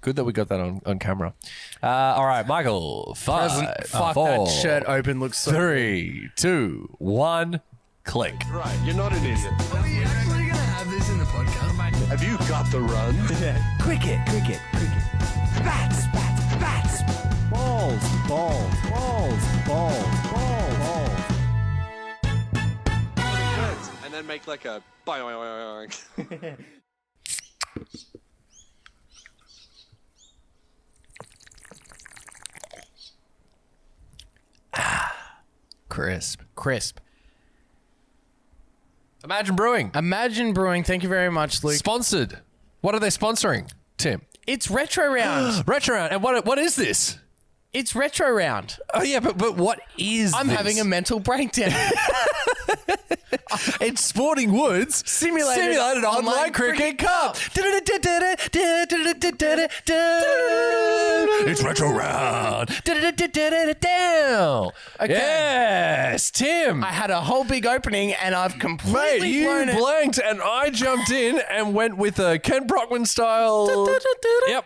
Good that we got that on camera. All right, Michael. 5, Fuck, 4, that shirt open looks so 3, 2, 1, click. Right, you're not an idiot. Are we actually going to have this in the podcast? Have you got the run? Cricket. Bats. Balls. And then make like a boing. Crisp. Imagine Brewing. Imagine Brewing. Thank you very much, Luke. Sponsored. What are they sponsoring, Tim? It's Retro Round. Retro Round. And what is this? It's Retro Round. Oh, yeah, but what is I'm this? having a mental breakdown. It's Sporting Woods Simulated Online Cricket Cup. It's Retro Round. Okay. Yes, Tim. I had a whole big opening and I've completely Mate, you blown it. blanked and I jumped in and went with a Ken Brockman style. Yep.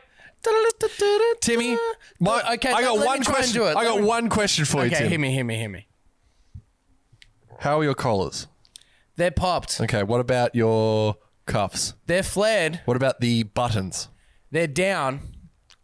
Timmy, Okay, I got let me one try and question. do it. I got one question for you, Okay, Tim. hear me. How are your collars? They're popped. Okay, what about your cuffs? They're flared. What about the buttons? They're down.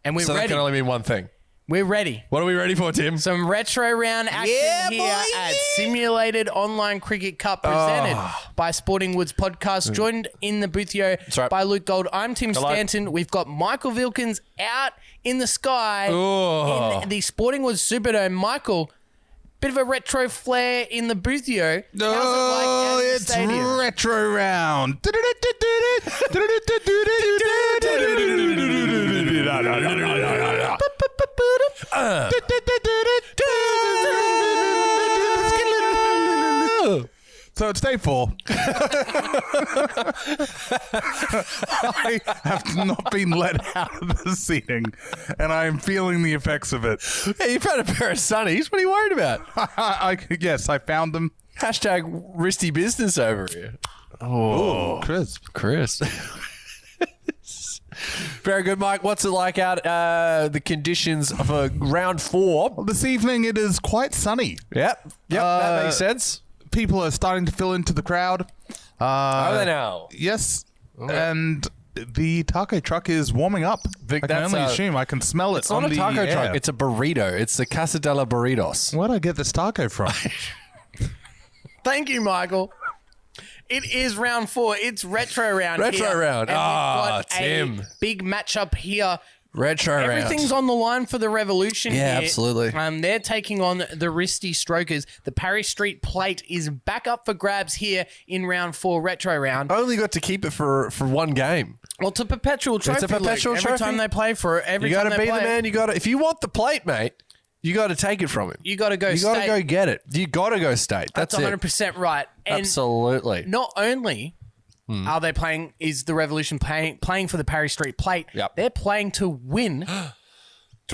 And we're So that ready. can only mean one thing. We're ready. What are we ready for, Tim? Some Retro Round action here at Simulated Online Cricket Cup presented by Sporting Woods Podcast. Joined in the boothio right. by Luke Gold. I'm Tim Hello. Stanton. We've got Michael Vilkins out in the sky in the Sporting Woods Superdome. Michael, bit of a retro flair in the boothio. How's it like out in the It's stadium? Retro Round. So it's day 4. I have not been let out of the seating, and I am feeling the effects of it. Hey, you've had a pair of sunnies. What are you worried about? Yes, I found them. Hashtag Wristy business over here. Oh, crisp. Chris. Very good, Mike. What's it like out the conditions for round 4? This evening it is quite sunny. Yep, that makes sense. People are starting to fill into the crowd. Are they now? Yes, and the taco truck is warming up. Vic, I can that's only a- assume. I can smell it. It's not on a taco the truck. air. It's a burrito. It's the Casa de la Burritos. Where'd I get this taco from? Thank you, Michael. It is round 4. It's Retro Round. Retro here. Round. And we've got Tim. a big matchup here. Retro round. Everything's on the line for the Revolution here. absolutely. They're taking on the Wristy Strokers. The Parry Street Plate is back up for grabs here in round 4 Retro Round. Only got to keep it for one game. Well, it's a perpetual trophy. perpetual Luke. trophy. Every time they play for it, You got to be the man. You got to. If you want the plate, mate, you got to take it from him. You got to go You got to state. go get it. You got to go state. That's That's it. 100% right. And Absolutely. not only are they playing, is the Revolution playing for the Parry Street Plate, Yep. they're playing to win To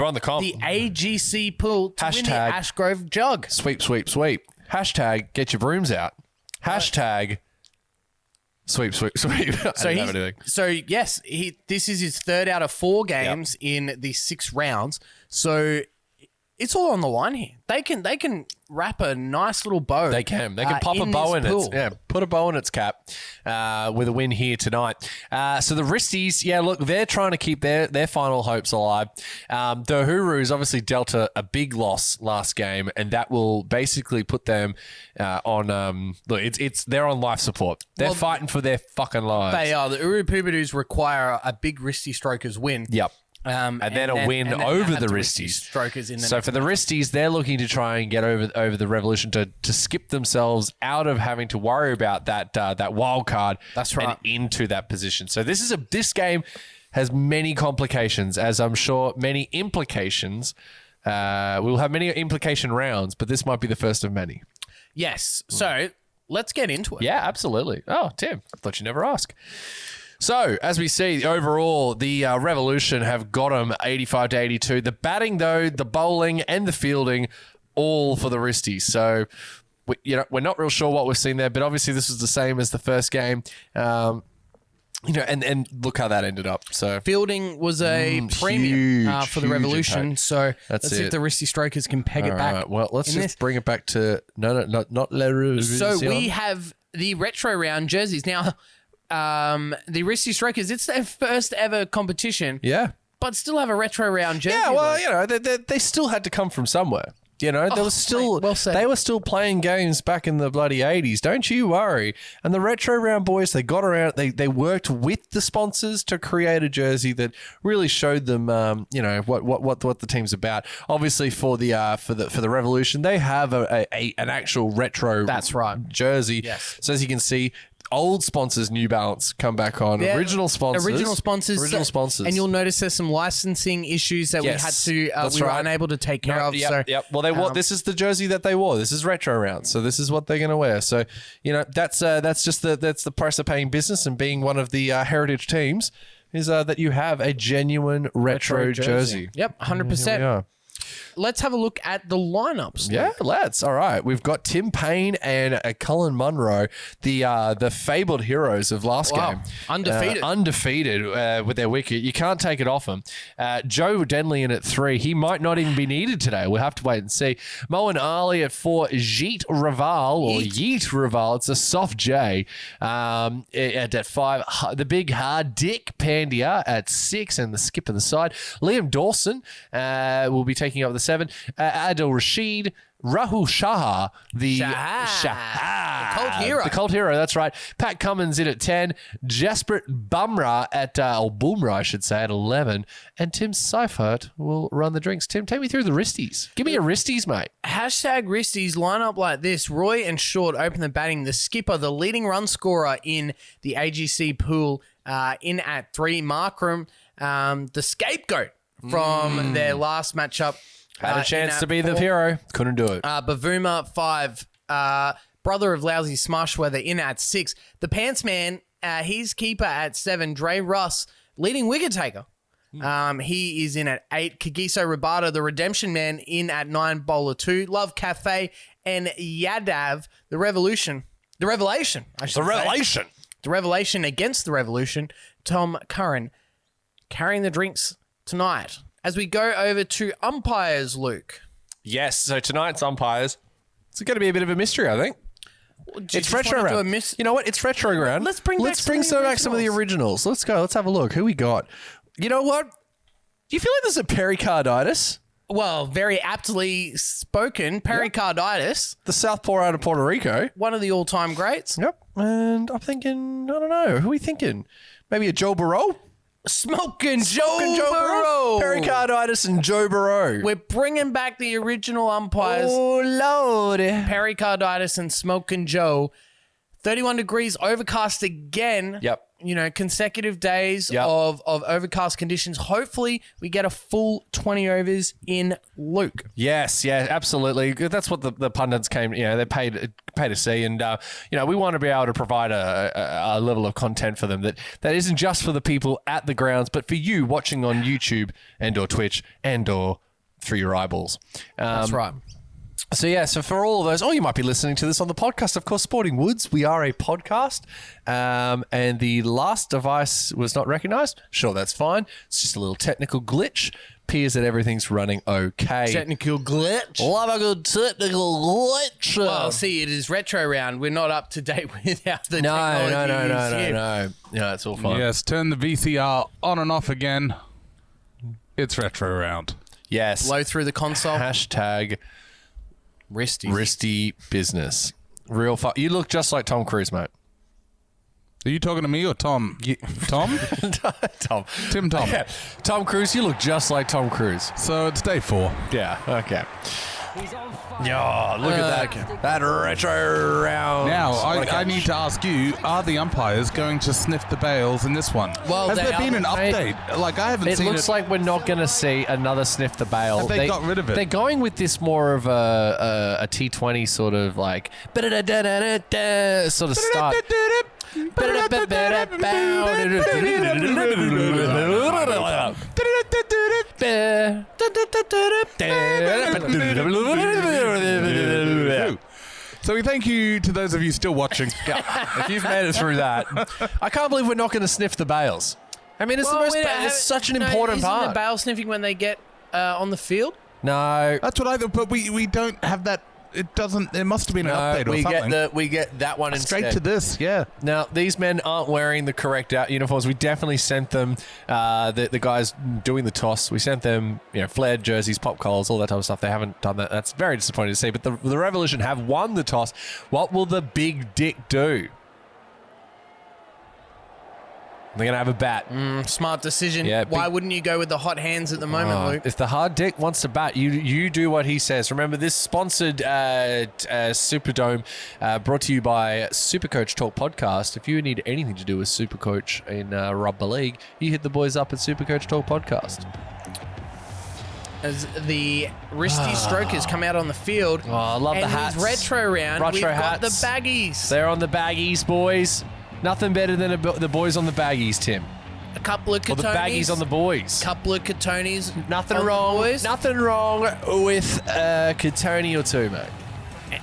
run the comp. the AGC pool to win the Hashtag Ashgrove Jug. Sweep. Hashtag get your brooms out. Hashtag sweep. I don't have anything. So yes, this is his 3rd out of 4 games in the 6 rounds. So it's all on the line here. They can wrap a nice little bow. They can pop a bow in pool. it. Yeah, put a bow in its cap with a win here tonight. So the Wristies, look, they're trying to keep their final hopes alive. The Uhurus obviously dealt a big loss last game, and that will basically put them on. Look, they're on life support. They're fighting for their fucking lives. They are. The Uru Pubadus require a big Wristy Strokers win. Yep. And then a win and over have the Wristy Wristies. Strokers in the So next for the Wristies, they're looking to try and get over the Revolution to skip themselves out of having to worry about that wild card. That's right. And into that position. So this game has many complications, as I'm sure many implications. We'll have many implication rounds, but this might be the first of many. Yes. So let's get into it. Yeah, absolutely. Oh, Tim, I thought you'd never ask. So, as we see, overall, the Revolution have got them 85-82. The batting, though, the bowling and the fielding, all for the Wristies. So, we're not real sure what we've seen there, but obviously this was the same as the first game. and look how that ended up. So Fielding was a premium huge, for the huge Revolution. impact. So That's let's see it. if the Wristy Strokers can peg it all back. right, well, let's in just this. bring it back to not La So we have the retro round jerseys. Now, the Wristy Strokers, it's their first ever competition, yeah. but still have a retro round jersey. Yeah, well, Luke. they still had to come from somewhere. There was still mate, well said. they were still playing games back in the bloody 80s. Don't you worry. And the retro round boys, they got around. They worked with the sponsors to create a jersey that really showed them, what the team's about. Obviously, for the Revolution, they have an actual retro. That's right. Jersey. Yes. So as you can see. Old sponsors, New Balance, come back on. Yeah, Original sponsors. Original sponsors. And you'll notice there's some licensing issues that Yes, we had to, that's we were right. unable to take care of. Yep, So, yep. Well, they wore. This is the jersey that they wore. This is retro round, so this is what they're going to wear. So, that's just that's the price of paying business and being one of the heritage teams is that you have a genuine retro jersey. Yep, Here we 100%. are. Let's have a look at the lineups. Yeah, let's. All right. We've got Tim Payne and Colin Munro, the fabled heroes of last Wow. game. Undefeated. Undefeated with their wicket. You can't take it off them. Joe Denley in at 3. He might not even be needed today. We'll have to wait and see. Moen Ali at 4. Jeet Raval, or Yeet Raval. It's a soft J. At 5. The big hard Dick Pandya at 6. And the skip on the side. Liam Dawson will be taking up the 7. Adil Rashid, Rahul Shah, the Shah. The cult hero. The cult hero, that's right. Pat Cummins in at 10. Jasprit Bumrah or Bumrah, I should say, at 11. And Tim Seifert will run the drinks. Tim, take me through the Wristies. Give me your Wristies, mate. Hashtag Wristies line up like this. Roy and Short open the batting. The skipper, the leading run scorer in the AGC pool, in at 3. Markram, the scapegoat from their last matchup. Had a chance in to at be the 4. hero. Couldn't do it. Bavuma 5. Brother of Lousy Smashweather in at 6. The Pants Man, he's keeper at 7. Dre Russ, leading wicket taker. He is in at 8. Kagiso Rabada, the Redemption Man, in at 9. Bowler 2. Love Cafe and Yadav, the Revelation, I should say. The Revelation against the Revolution. Tom Curran carrying the drinks tonight. As we go over to umpires, Luke. Yes, so tonight's umpires, it's going to be a bit of a mystery, I think. It's retro round. You know what? It's retro round. Let's bring back some of the originals. Let's go. Let's have a look. Who we got? You know what? Do you feel like there's a pericarditis? Well, very aptly spoken. Pericarditis. The Southpaw out of Puerto Rico. One of the all-time greats. Yep. And I'm thinking, I don't know. Who are we thinking? Maybe a Joe Burrow? Smoking Joe Burrow. Pericarditis and Joe Burrow. We're bringing back the original umpires. Oh, Lord. Pericarditis and Smoking Joe. 31 degrees, overcast again. Yep. Consecutive days Yep. of overcast conditions. Hopefully, we get a full 20 overs in Luke. Yes, yeah, absolutely. That's what the pundits came. They paid to see, and we want to be able to provide a level of content for them that isn't just for the people at the grounds, but for you watching on YouTube and/or Twitch and/or through your eyeballs. That's right. So for all of those, you might be listening to this on the podcast. Of course, Sporting Woods, we are a podcast, and the last device was not recognised. Sure, that's fine. It's just a little technical glitch. Appears that everything's running okay. Technical glitch. Love a good technical glitch. Well, see, it is retro round. We're not up to date with how the technology is. No, it's all fine. Yes, turn the VCR on and off again. It's retro round. Yes. Blow through the console. Hashtag Wristy business. Real fun. You look just like Tom Cruise, mate. Are you talking to me or Tom? Tom? Tom. Tim Tom. Yeah. Tom Cruise, you look just like Tom Cruise. So it's day 4. Yeah, okay. Yeah, look at that. That retro round. Now, I need to ask you, are the umpires going to sniff the bails in this one? Well, Has they there been an are, mate. update? Like, I haven't It seen looks like we're not going to see another sniff the bail. Have they got rid of it? They're going with this more of a T20 sort of like sort of start. So we thank you to those of you still watching. If you've made it through that, I can't believe we're not going to sniff the bales. I mean, it's such an important part. Isn't the bail sniffing when they get on the field? No. That's what I thought, but we don't have that. It doesn't. There must have been an update or something. We get that one Straight instead. to this, yeah. Now, these men aren't wearing the correct uniforms. We definitely sent them, the guys doing the toss, we sent them, flared jerseys, pop collars, all that type of stuff. They haven't done that. That's very disappointing to see. But the Revolution have won the toss. What will the big dick do? They're going to have a bat. Smart decision. Yeah, Why wouldn't you go with the hot hands at the moment, Luke? If the hard dick wants to bat, you do what he says. Remember, this sponsored Superdome brought to you by Supercoach Talk Podcast. If you need anything to do with Supercoach in Rugby League, you hit the boys up at Supercoach Talk Podcast. As the Wristy Strokers come out on the field. Oh, I love the and hats. his retro round, we've got the baggies. They're on the baggies, boys. Nothing better than the boys on the baggies, Tim. A couple of Or Katonis. the baggies on the boys. Couple of Katonis. Nothing on wrong. The boys. Nothing wrong with Katoni or two, mate.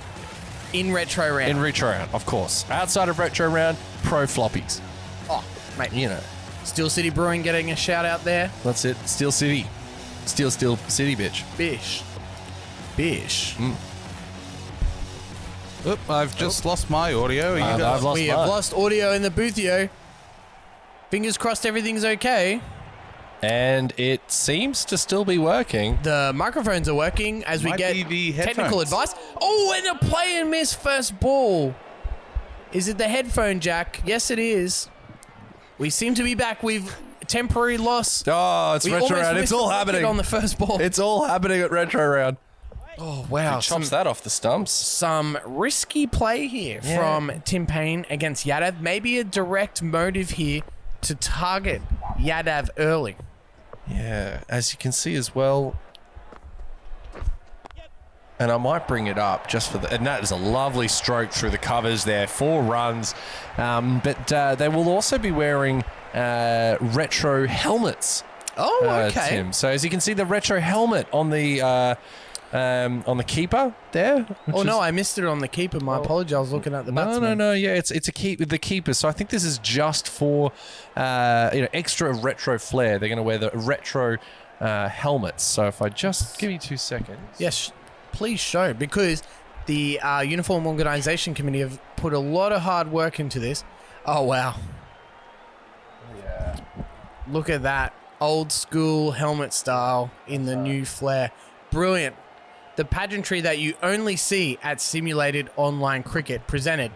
In retro round. In retro round, of course. Outside of retro round, pro floppies. Oh, mate. Steel City Brewing getting a shout out there. That's it. Steel City. Steel City, bitch. Bish. Oop, I've just lost my audio. I've lost We mine. have lost audio in the boothio. Fingers crossed everything's okay. And it seems to still be working. The microphones are working as we Might get be the technical headphones. advice. Oh, and a play and miss first ball. Is it the headphone jack? Yes, it is. We seem to be back. We've temporary loss. Oh, it's We retro almost round. It's missed all the wicket happening. on the first ball. It's all happening at retro round. Oh, wow. Chops that off the stumps. Some risky play here from Tim Payne against Yadav. Maybe a direct motive here to target Yadav early. Yeah, as you can see as well. And I might bring it up just for and that is a lovely stroke through the covers there. 4 runs. But they will also be wearing retro helmets. Oh, okay. Tim. So as you can see, the retro helmet on the keeper there. Oh, no, I missed it on the keeper. My apologies. I was looking at the No, batsman. no. Yeah, it's a keep with the keeper. So I think this is just for extra retro flair. They're going to wear the retro helmets. So if I just give me 2 seconds. Yes, please show, because the Uniform Organisation Committee have put a lot of hard work into this. Oh, wow. Yeah. Look at that. Old school helmet style in the new flair. Brilliant. The pageantry that you only see at Simulated Online Cricket, presented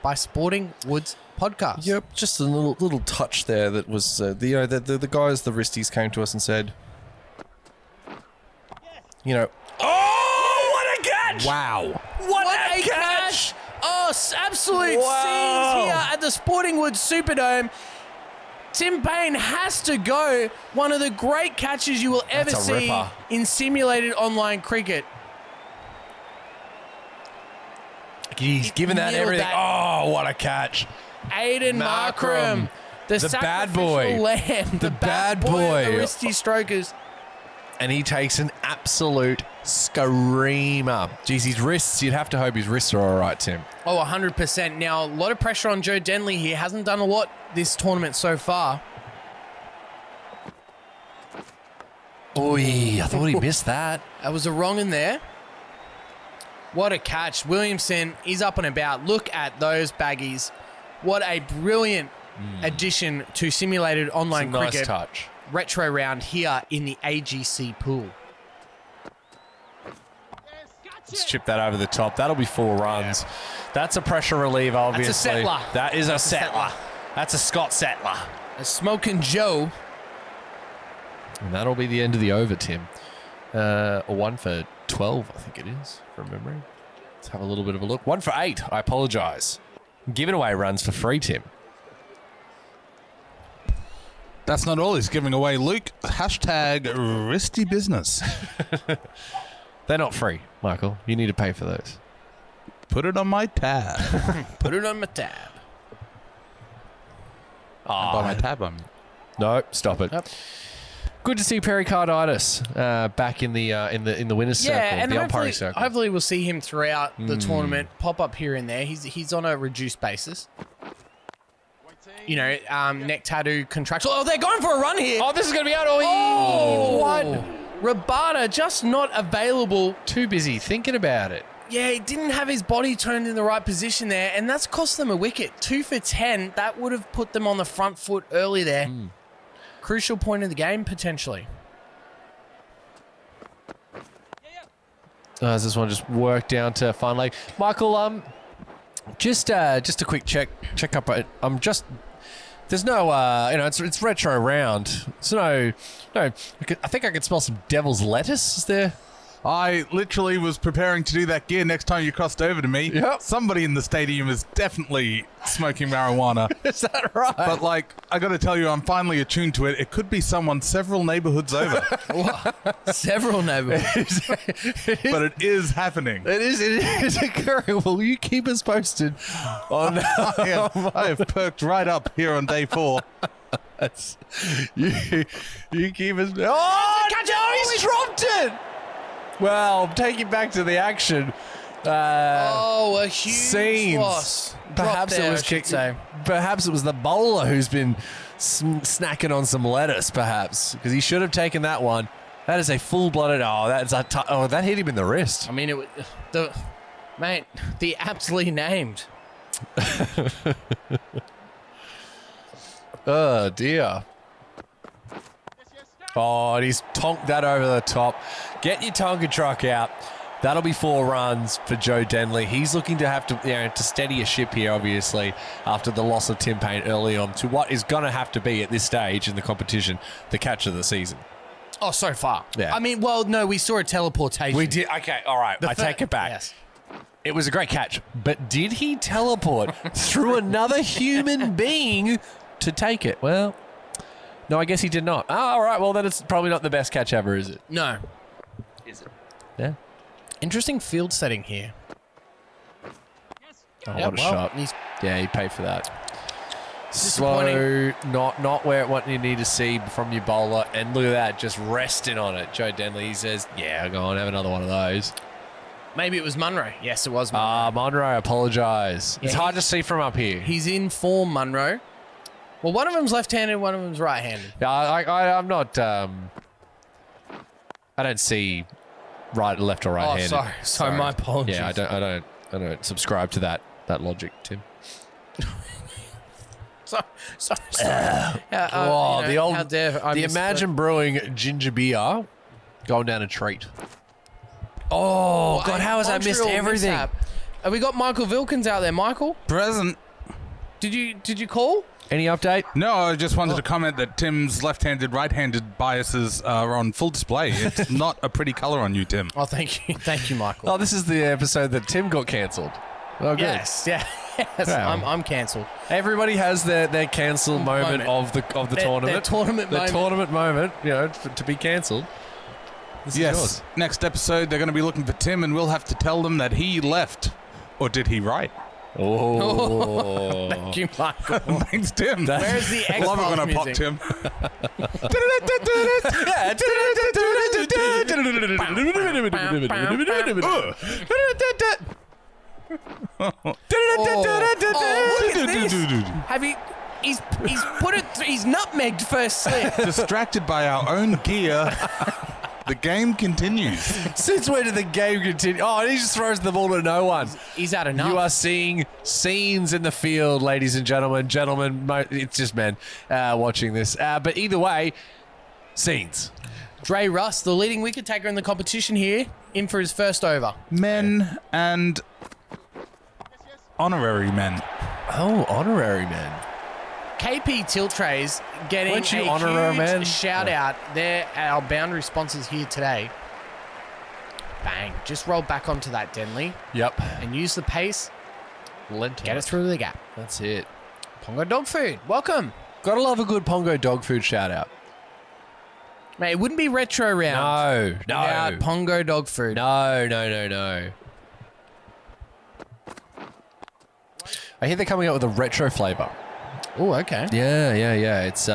by Sporting Woods Podcast. Yep, just a little touch there that was the guys, the Wristies came to us and said, oh, what a catch! Wow, what a catch! Oh, absolute scenes here at the Sporting Woods Superdome. Tim Payne has to go. One of the great catches you will ever That's a see ripper. in Simulated Online Cricket. He's given that Nailed everything. that. Oh, what a catch! Aiden Markram, the bad sacrificial boy. lamb, The bad of the boy. Wristy Strokers. And he takes an absolute screamer. Geez, his wrists, you'd have to hope his wrists are all right, Tim. Oh, 100%. Now, a lot of pressure on Joe Denley here. Hasn't done a lot this tournament so far. Oi, I thought he missed that. That was a wrong in there. What a catch. Williamson is up and about. Look at those baggies. What a brilliant addition to Simulated Online Nice Cricket. touch. Retro round here in the AGC pool. Let's chip that over the top. That'll be 4 runs. That's a pressure reliever, obviously. That's a settler. That is a settler. settler. That's a Scott settler. A Smoking Joe. And that'll be the end of the over, Tim. A 1 for 12, I think it is, from memory. Let's have a little bit of a look. 1 for 8. I apologise. Giving away runs for free, Tim. That's not all he's giving away, Luke. Hashtag Wristy Business. They're not free, Michael. You need to pay for those. Put it on my tab. Put it on my tab. By my tab, I mean. No, stop it. Yep. good to see pericarditis back in the winners' circle, and the umpiring hopefully, circle. hopefully we'll see him throughout the tournament, pop up here and there. He's on a reduced basis. You know, neck tattoo, contractual. Oh, they're going for a run here. Oh, this is going to be out. What? Rabada just not available. Too busy thinking about it. Yeah, he didn't have his body turned in the right position there, and that's cost them a wicket. 2 for 10. That would have put them on the front foot early there. Crucial point in the game, potentially. As this one just worked down to fine leg. Michael, just a quick check up. There's no, it's retro round. So I think I could smell some devil's lettuce. Is there? I literally was preparing to do that gear next time you crossed over to me. Yep. Somebody in the stadium is definitely smoking marijuana. Is that right? But, like, I got to tell you, I'm finally attuned to it. It could be someone several neighborhoods over. Several neighborhoods. But it is happening. It is occurring. Will you keep us posted on I have perked right up here on day 4. you keep us. Oh, he's dropped it. Well, take it back to the action. A huge Scenes. loss. Perhaps Drop there, it was I should say. Perhaps it was the bowler who's been snacking on some lettuce. Perhaps because he should have taken that one. That is a full-blooded. That hit him in the wrist. I mean, the aptly named. Oh dear. Oh, and he's tonked that over the top. Get your Tonka truck out. That'll be 4 runs for Joe Denley. He's looking to have to steady a ship here, obviously, after the loss of Tim Payne early on to what is going to have to be at this stage in the competition the catch of the season. Oh, so far. Yeah. I mean, well, no, we saw a teleportation. We did. Okay, all right. I take it back. Yes. It was a great catch, but did he teleport through another human being to take it? Well, no, I guess he did not. Oh, all right. Well, then it's probably not the best catch ever, is it? No. Is it? Yeah. Interesting field setting here. Oh, what a shot. He's Yeah, he paid for that. Disappointing. Slow, not where what you need to see from your bowler. And look at that, just resting on it. Joe Denley, he says, yeah, go on, have another one of those. Maybe it was Munro. Yes, it was Munro. Monroe, I apologise. Yeah, it's hard to see from up here. He's in form, Munro. Well, one of them's left-handed, one of them's right-handed. Yeah, I'm not. I don't see left or right-handed. Oh, sorry, my apologies. Yeah, I don't subscribe to that logic, Tim. Sorry. The old, how dare I the miss Imagine Brewing ginger beer going down a treat. Oh God, how has I missed Montreal everything? mishap. Have we got Michael Vilkins out there, Michael? Present. Did you call? Any update? No, I just wanted to comment that Tim's left-handed, right-handed biases are on full display. It's not a pretty colour on you, Tim. Oh, thank you, Michael. Oh, this is the episode that Tim got cancelled. Oh, good. Yes. Wow. I'm cancelled. Everybody has their cancel moment of the tournament. Their tournament moment. Tournament moment, to be cancelled. This is Yes. yours. Next episode, they're going to be looking for Tim, and we'll have to tell them that he left. Or did he write? Oh. Thank you, Michael. Thanks, Tim. Where's the X Love it when I pop music? Tim. Have you? He's put it. He's nutmegged first slip. Distracted by our own gear, the game continues. Since when did the game continue? Oh, and he just throws the ball to no one. He's had enough. You are seeing scenes in the field, ladies and gentlemen. It's just men watching this. But either way, scenes. Dre Russ, the leading wicket taker in the competition here, in for his first over. Men and honorary men. Oh, honorary men. KP Tilt Trays getting Weren't you a honorary huge man? shout out. They're our boundary sponsors here today. Bang. Just roll back onto that, Denley, Yep. and use the pace. Lent Get it through the gap. That's it. Pongo Dog Food, welcome. Gotta love a good Pongo dog food shout out. Mate, it wouldn't be retro round. No. without Pongo Dog Food. No. I hear they're coming out with a retro flavour. Oh, okay. Yeah. It's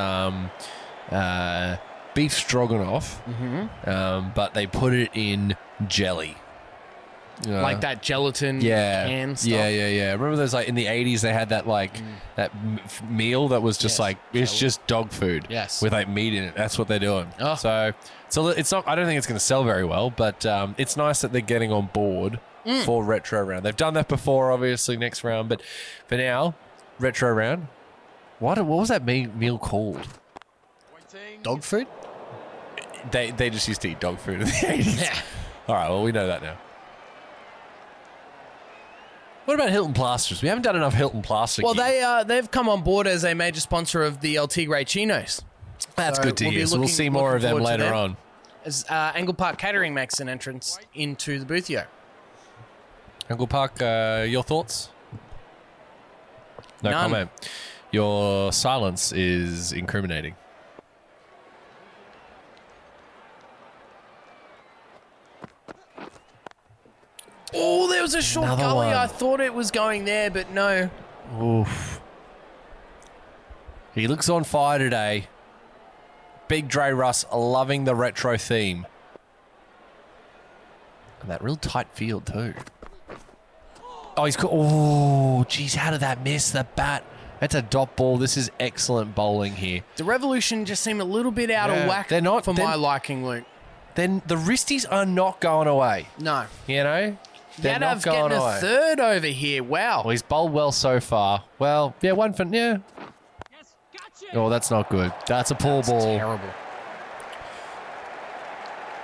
beef stroganoff, but they put it in jelly. Like that gelatin can stuff. Yeah. Remember those, like, in the 80s, they had that, like, that meal that was just, like, it's just dog food. Yes. With, like, meat in it. That's what they're doing. Oh. So it's not, I don't think it's going to sell very well, but it's nice that they're getting on board for retro round. They've done that before, obviously, next round, but for now, retro round. What was that meal called? Dog food? They just used to eat dog food in the 80s. Yeah. All right, well, we know that now. What about Hilton Plasters? We haven't done enough Hilton Plaster Well, gear. they've come on board as a major sponsor of the El Tigre Chinos. That's So good to we'll be hear. So we'll see more of them looking forward to later them. on. As Angle Park Catering makes an entrance into the boothio. Uncle Park, your thoughts? No None. comment. Your silence is incriminating. Oh, there was a short Another gully. one. I thought it was going there, but no. Oof. He looks on fire today. Big Dre Russ loving the retro theme. And that real tight field too. Oh, he's got... Oh, geez, how did that miss? The bat. That's a dot ball. This is excellent bowling here. The Revolution just seemed a little bit out of whack They're not- for they're- my liking, Luke. Then the Wristies are not going away. No. You know? They're not Yadav's going getting away. a third over here. Wow. Well, he's bowled well so far. Well, yeah, one for... Yeah. Oh, that's not good. That's a poor ball. Terrible.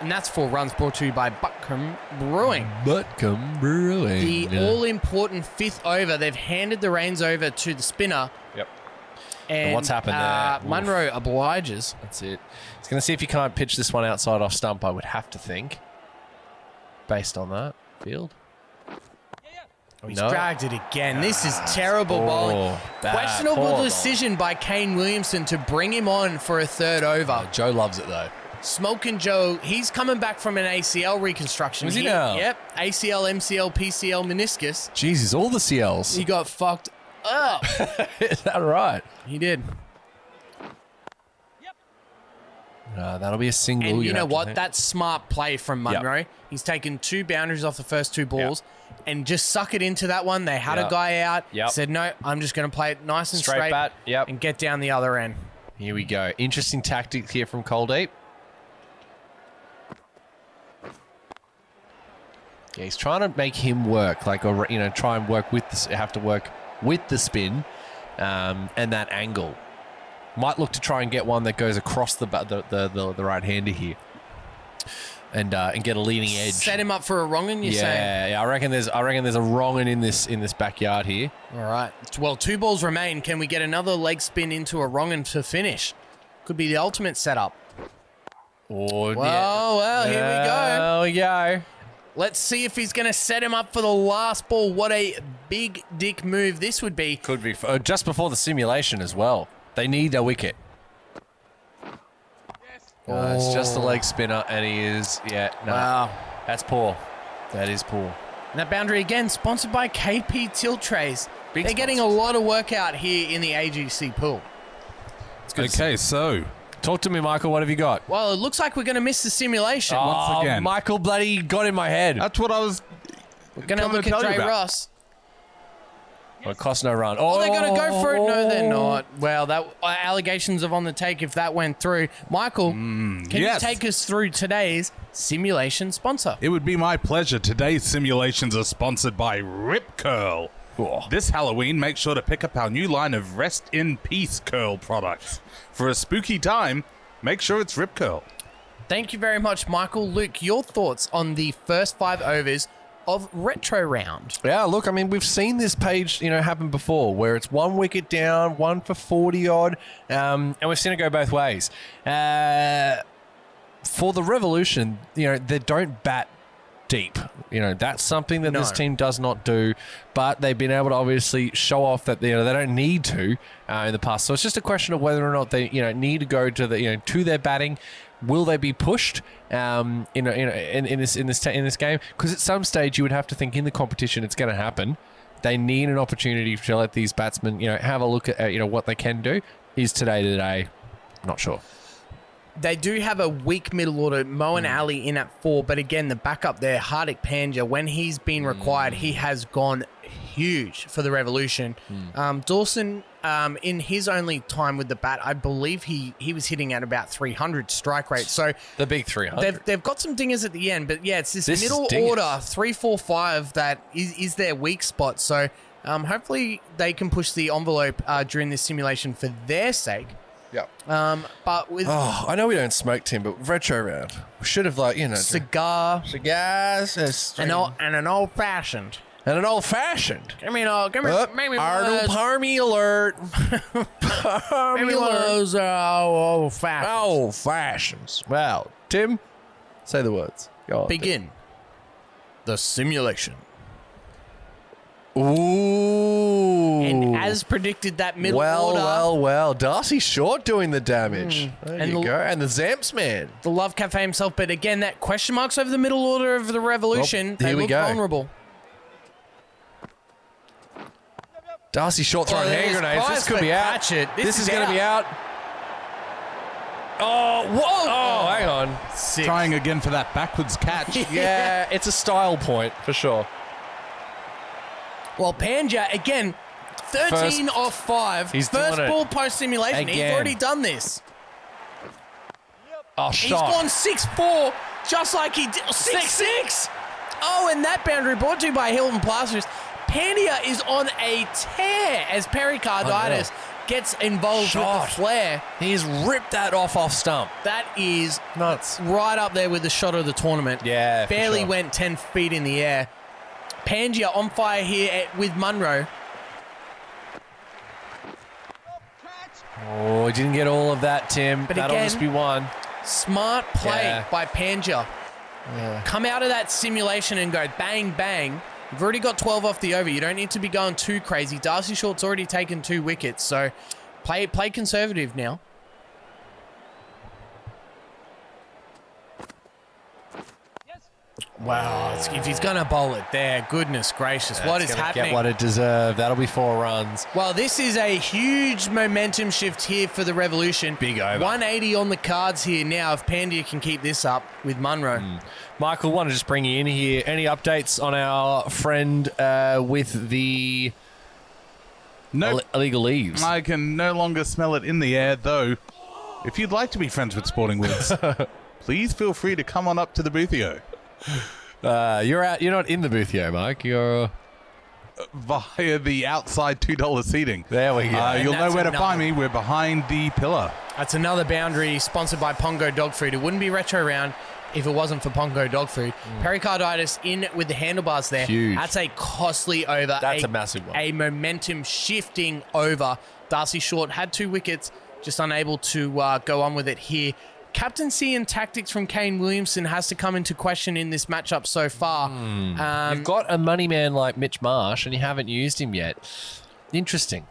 And that's 4 runs brought to you by Buckham Brewing. Butcombe Brewing. The all-important 5th over. They've handed the reins over to the spinner. Yep. And what's happened there? Oof. Munro obliges. That's it. He's going to see if he can't pitch this one outside off stump, I would have to think. Based on that field. He's No. dragged it again. This is terrible bowling. bad. Questionable Poor decision by Kane Williamson to bring him on for a third over. Joe loves it, though. Smoking Joe, he's coming back from an ACL reconstruction. Is he now? Yep. ACL, MCL, PCL, meniscus. Jesus, all the CLs. He got fucked up. Is that right? He did. That'll be a single. And you you'd know have to what? think. That's smart play from Munro. He's taken 2 boundaries off the first 2 balls and just suck it into that one. They had a Yep. guy out. Yep. Said, no, I'm just going to play it nice and Straight straight bat. Yep. and get down the other end. Here we go. Interesting tactics here from Coldeep. Yeah, he's trying to make him work, like, or try and work with this. Have to work with the spin and that angle. Might look to try and get one that goes across the right hander here, and get a leading edge. Set him up for a wrong one, you're saying? Yeah. I reckon there's a wrong one in this backyard here. All right. Well, 2 balls remain. Can we get another leg spin into a wrong one to finish? Could be the ultimate setup. Oh, Well, here we go. There we go. Let's see if he's going to set him up for the last ball. What a big dick move this would be. Could be just before the simulation as well. They need a wicket. It's just a leg spinner, and he is, Wow. That's poor. That is poor. And that boundary again, sponsored by KP Tilt Trays. Big They're getting a lot of work out here in the AGC pool. Okay, so Talk to me, Michael. What have you got? Well, it looks like we're going to miss the simulation. Once again. Michael bloody got in my head. that's what I was. We're going to coming look to at tell you Dre about. Ross. Well, it cost no run. Oh, they're going to go for it. No, they're not. Well, that allegations of on the take if that went through. Michael, can yes. you take us through today's simulation sponsor? It would be my pleasure. Today's simulations are sponsored by Rip Curl. This Halloween, make sure to pick up our new line of Rest in Peace Curl products. For a spooky time, make sure it's Rip Curl. Thank you very much, Michael. Luke, your thoughts on the first 5 overs of Retro Round? Yeah, look, I mean, we've seen this page, happen before, where it's 1 wicket down, 1 for 40 odd, and we've seen it go both ways. For the Revolution, they don't bat deep. That's something that this team does not do, but they've been able to obviously show off that they don't need to in the past. So it's just a question of whether or not they need to go to the to their batting. Will they be pushed in this game? Because at some stage you would have to think in the competition it's going to happen. They need an opportunity to let these batsmen have a look at what they can do. Is today? Not sure. They do have a weak middle order. Mo and Ali in at 4, but again, the backup there, Hardik Pandya, when he's been required, he has gone huge for the Revolution. Dawson, in his only time with the bat, I believe he was hitting at about 300 strike rate. So The big 300. they've got some dingers at the end, but yeah, it's this This is middle dingers. order 3, 4, 5 that is their weak spot. So hopefully they can push the envelope during this simulation for their sake. Yeah. But with I know we don't smoke, Tim, but retro round. We should have, cigar cigars and an old fashioned. and an old fashioned. Give me maybe Arnold Parmy alert. Parmy maybe one of alert. those old fashioned. Old fashions. Well, Tim, say the words. Go on. Begin the simulation. Ooh. And as predicted, that middle order, Well. Darcy Short doing the damage. There And you the- go. And the Zamps man. the Love Cafe himself. But again, that question marks over the middle order of the Revolution. Well, They here we look go. vulnerable. Darcy Short throwing hand there's grenades. prize This could for be out. Patchett. This is out. going to be out. Oh, what? Oh, hang on. Sick. Trying again for that backwards catch. Yeah, it's a style point for sure. Well, Pandya, again, 13 off 5. He's First doing it. ball post-simulation. He's Again. already done this. Oh, He's shot. gone 6-4, just like he did. 6-6. Oh, and that boundary brought to you by Hilton Plasters. Pandya is on a tear as pericarditis gets involved with Shot. the flare. He's ripped that off stump. That is Nuts. right up there with the shot of the tournament. Yeah, for Barely sure. went 10 feet in the air. Pandya on fire here with Munro. Oh, he didn't get all of that, Tim. But That'll again- just be one. Smart play Yeah. by Pandya. Come out of that simulation and go bang, bang. You've already got 12 off the over. You don't need to be going too crazy. Darcy Short's already taken 2 wickets, so play conservative now. Wow, if he's going to bowl it there, goodness gracious, what is It's gonna happening? Get what it deserved. That'll be 4 runs. Well, this is a huge momentum shift here for the Revolution. Big over. 180 on the cards here now if Pandya can keep this up with Munro. Michael, want to just bring you in here. Any updates on our friend with the Nope. illegal leaves? I can no longer smell it in the air, though. If you'd like to be friends with Sporting Woods, please feel free to come on up to the boothio. You're out. You're not in the boothio, Mike. You're. Via the outside $2 seating. There we go. You'll know that's where to another- find me. We're behind the pillar. That's another boundary sponsored by Pongo Dog Food. It wouldn't be retro round if it wasn't for Pongo Dog Food. Pericarditis in with the handlebars there. Huge. That's a costly over. That's a massive one. A momentum shifting over. Darcy Short had 2 wickets, just unable to go on with it here. Captaincy and tactics from Kane Williamson has to come into question in this matchup so far. You've got a money man like Mitch Marsh, and you haven't used him yet. Interesting.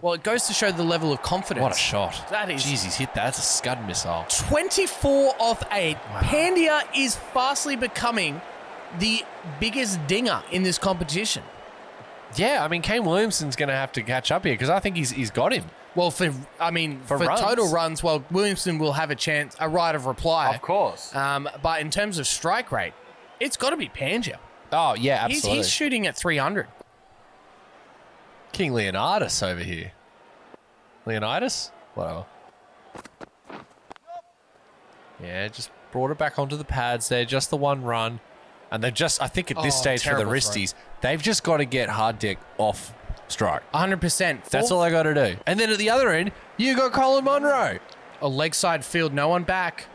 Well, it goes to show the level of confidence. What a shot. That is- Jeez, he's hit that. That's a scud missile. 24 off 8. Pandya is fastly becoming the biggest dinger in this competition. Yeah, I mean, Kane Williamson's going to have to catch up here because I think he's got him. Well, for runs. total runs, well, Williamson will have a right of reply. course. But in terms of strike rate, it's got to be Pandya. Oh, yeah, absolutely. He's shooting at 300. King Leonidas over here. Leonidas? Whatever. Yeah, just brought it back onto the pads there. Just the 1 run. And they've just, I think at this stage for the terrible Wristies, they've just got to get hard deck off strike. 100%. That's all they got to do. And then at the other end, you got Colin Munro. A leg side field, no one back.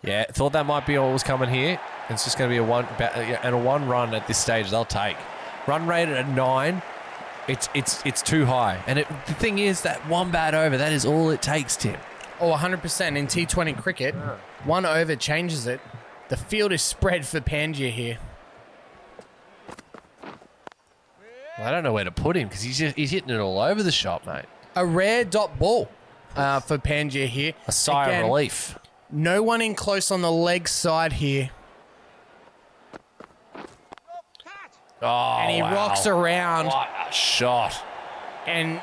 Yeah, thought that might be all was coming here. It's just going to be a 1 run at this stage. They'll take run rate at 9. It's too high. And the thing is that 1 bat over. That is all it takes, Tim. Oh, 100% in T20 cricket. 1 over changes it. The field is spread for Pandya here. I don't know where to put him because he's hitting it all over the shop, mate. A rare dot ball for Pandya here. A sigh Again, of relief. No one in close on the leg side here. Oh, And he rocks around. What a shot. And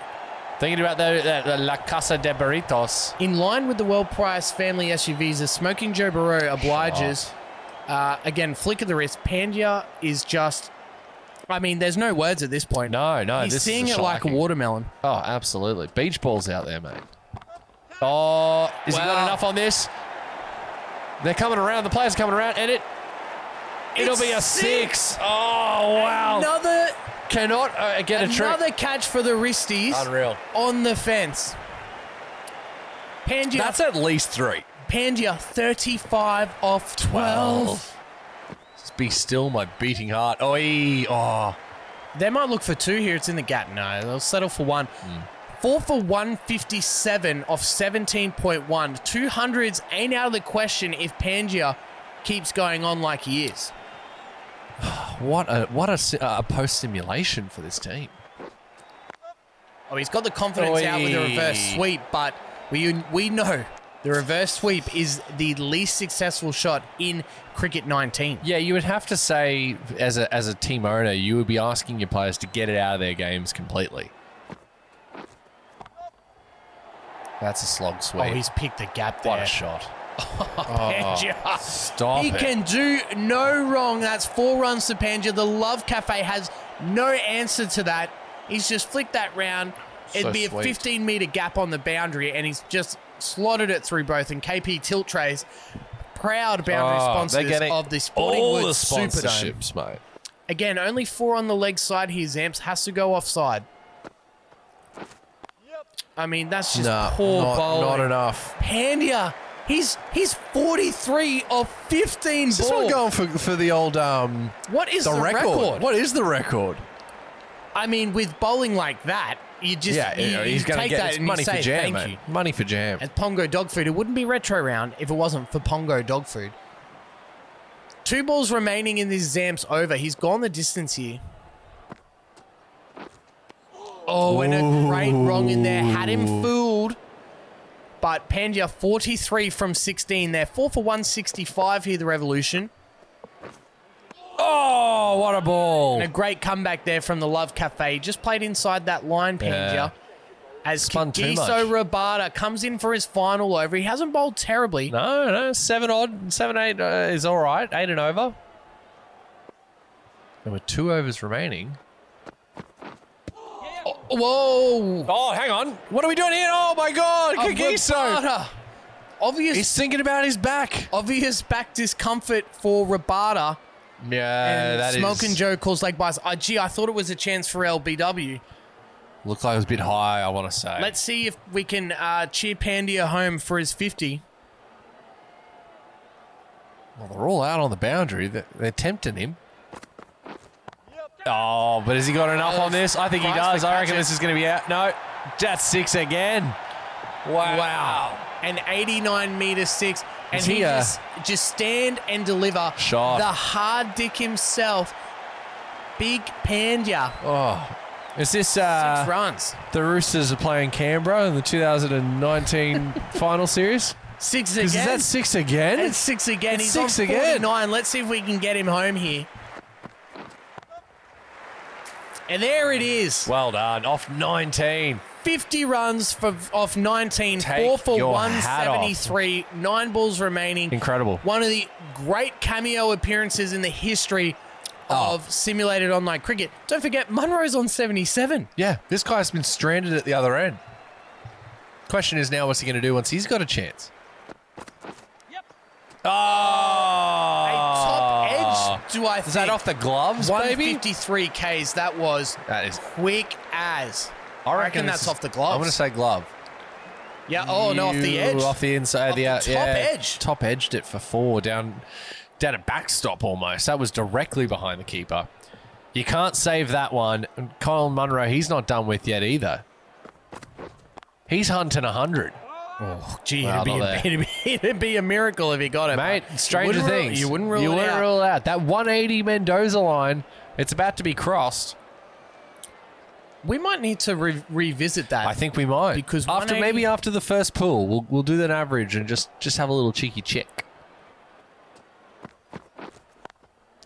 Thinking about the La Casa de Burritos. In line with the well-priced family SUVs, the Smoking Joe Burrow obliges. Again, flick of the wrist. Pandya is just... I mean, there's no words at this point. No, He's this seeing is it like a shocking. watermelon. Oh, absolutely. Beach balls out there, mate. Oh, is he got enough on this? They're coming around. The players are coming around, and it'll be a 6. Oh, wow. Another Cannot get a trick. Another catch for the Wristies. Unreal. On the fence. Pandya. That's at least 3. Pandya, 35 off 12. Just be still, my beating heart. Oh. They might look for 2 here. It's in the gap. No, they'll settle for 1. 4 for 157 off 17.1. 200s ain't out of the question if Pandya keeps going on like he is. What a post simulation for this team. Oh, he's got the confidence out with the reverse sweep, but we know the reverse sweep is the least successful shot in Cricket 19. Yeah, you would have to say, as a team owner, you would be asking your players to get it out of their games completely. That's a slog sweep. Oh, he's picked the gap there. What a shot. Pandya. Stop He it. can do no wrong. That's 4 runs to Pandya. The Love Cafe has no answer to that. He's just flicked that round. It'd be a sweet. 15-metre gap on the boundary, and he's just slotted it through both. And KP Tilt Trays, proud boundary sponsors of the Sporting all Woods the Superdome. sponsorships, mate. Again, only 4 on the leg side here. Zamps has to go offside. I mean, that's just poor bowling. Not enough. Pandya, he's 43 of 15 Is this ball. one going for the old What is the record? What is the record? I mean, with bowling like that, you just he's going to take get that it's and money you for say jam, thank mate. you. Money for jam. And Pongo Dog Food. It wouldn't be retro round if it wasn't for Pongo Dog Food. 2 balls remaining in this Zamps over. He's gone the distance here. Oh, and a great wrong in there. Had him fooled. But Pandya, 43 from 16 there. 4 for 165 here, the Revolution. Oh, what a ball. And a great comeback there from the Love Cafe. Just played inside that line, Pandya. Yeah. As Spun too much. Kagiso Rabada comes in for his final over. He hasn't bowled terribly. No, 7 odd. 7, 8 is all right. 8 and over. There were 2 overs remaining. Whoa. Oh, hang on. What are we doing here? Oh, my God. Kagiso. Rabada. He's thinking about his back. Obvious back discomfort for Rabada. Yeah, And that is. Smoke and Joe calls leg bias. I thought it was a chance for LBW. Looked like it was a bit high, I want to say. Let's see if we can cheer Pandya home for his 50. Well, they're all out on the boundary. They're tempting him. Oh, but has he got enough on this? I think he Price does. for I reckon catches. this is going to be out. No, that's 6 again. Wow. An 89-metre 6. And Is he he, just stand and deliver. Shot. The hard dick himself. Big Pandya. Oh, is this 6 runs. the Roosters are playing Canberra in the 2019 final series? 6 Is again. that 6 again? It's 6 again. It's He's 6 on again. 49. Let's see if we can get him home here. And there it is. Well done. Off 19. 50 runs off 19. Take 4 for your hat off. 173. 9 balls remaining. Incredible. One of the great cameo appearances in the history of simulated online cricket. Don't forget, Munro's on 77. Yeah, this guy's been stranded at the other end. Question is now, what's he going to do once he's got a chance? Oh! A top edge, do I think? Is that off the gloves, baby? 153 Ks. That was That is. quick as. I reckon this that's is- off the gloves. I'm going to say glove. Yeah. Oh, no, off the edge. Off the inside. Off the top edge. Top edged it for 4 down a backstop almost. That was directly behind the keeper. You can't save that one. And Kyle Munro, he's not done with yet either. He's hunting 100. Oh, gee, Well, it'd be a miracle if he got it. Mate, but stranger things. You wouldn't rule it out. out. That 180 Mendoza line, it's about to be crossed. We might need to revisit that. I think we might. Because maybe after the first pool, we'll do that average and just have a little cheeky check.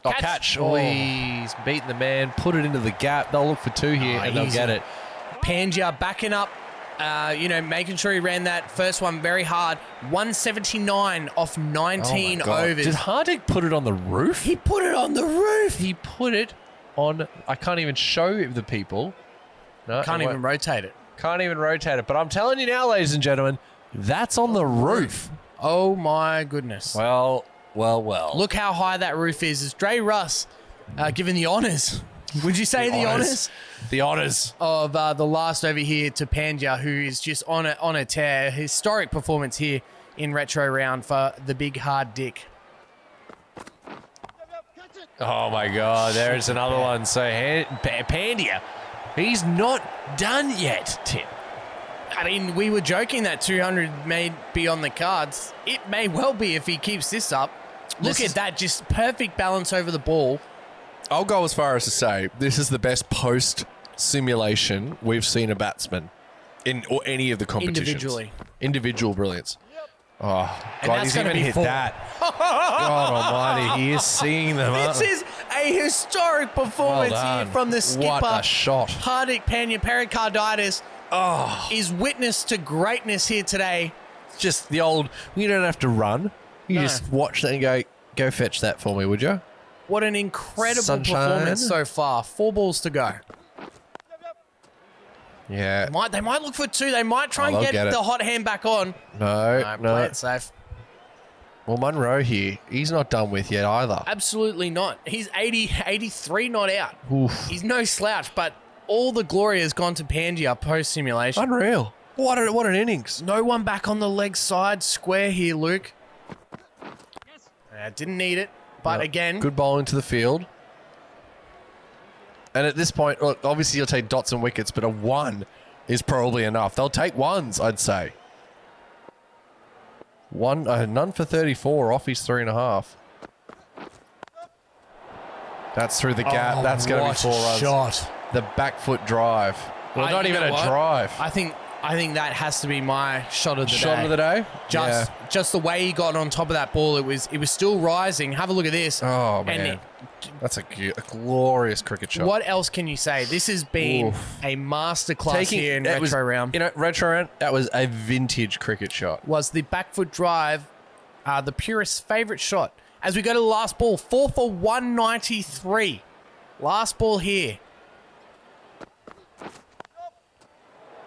Oh, catch. Oh, he's beaten the man, put it into the gap. They'll look for 2 here and they'll easy. get it. Pandya backing up making sure he ran that first one very hard. 179 off 19 overs. Did Hardick put it on the roof? He put it on the roof. He put it on. I can't even show the people. No, Can't even rotate it. Can't even rotate it. But I'm telling you now, ladies and gentlemen, that's on the roof. Oh my goodness. Well. Look how high that roof is. It's Dre Russ giving the honours. Would you say the honours? The honours. Of the last over here to Pandya, who is just on a tear. Historic performance here in retro round for the big hard dick. Oh my God, there's another one. So Pandya, he's not done yet, Tim. I mean, we were joking that 200 may be on the cards. It may well be if he keeps this up. Look at that, just perfect balance over the ball. I'll go as far as to say this is the best post simulation we've seen a batsman in or any of the competitions. Individual brilliance. Oh, God, he's even hit that. God almighty, he is seeing them. This is a historic performance here from the skipper. What a shot. Hardik Pandya pericarditis is witness to greatness here today. Just the old, you don't have to run. You just watch that and go fetch that for me, would you? What an incredible Sunshine. performance so far. 4 balls to go. Yeah. They might look for 2. They might try and they'll get get it. the hot hand back on. No. Play it safe. Well, Munro here, he's not done with yet either. Absolutely not. He's 83 not out. Oof. He's no slouch, but all the glory has gone to Pandya post-simulation. Unreal. What an innings. No one back on the leg side. Square here, Luke. Didn't need it, but again... Good bowling to the field. And at this point, look, obviously you'll take dots and wickets, but a 1 is probably enough. They'll take 1s, I'd say. None for 34 off his 3.5. That's through the gap. That's going to be 4 runs. Shot. The back foot drive. Well, not even a drive. I think that has to be my shot of the day. Shot of the day? Just the way he got on top of that ball, it was still rising. Have a look at this. Oh, man. That's a glorious cricket shot. What else can you say? This has been a masterclass here in retro round. Retro round, that was a vintage cricket shot. Was the back foot drive the purist's favourite shot? As we go to the last ball, 4 for 193. Last ball here.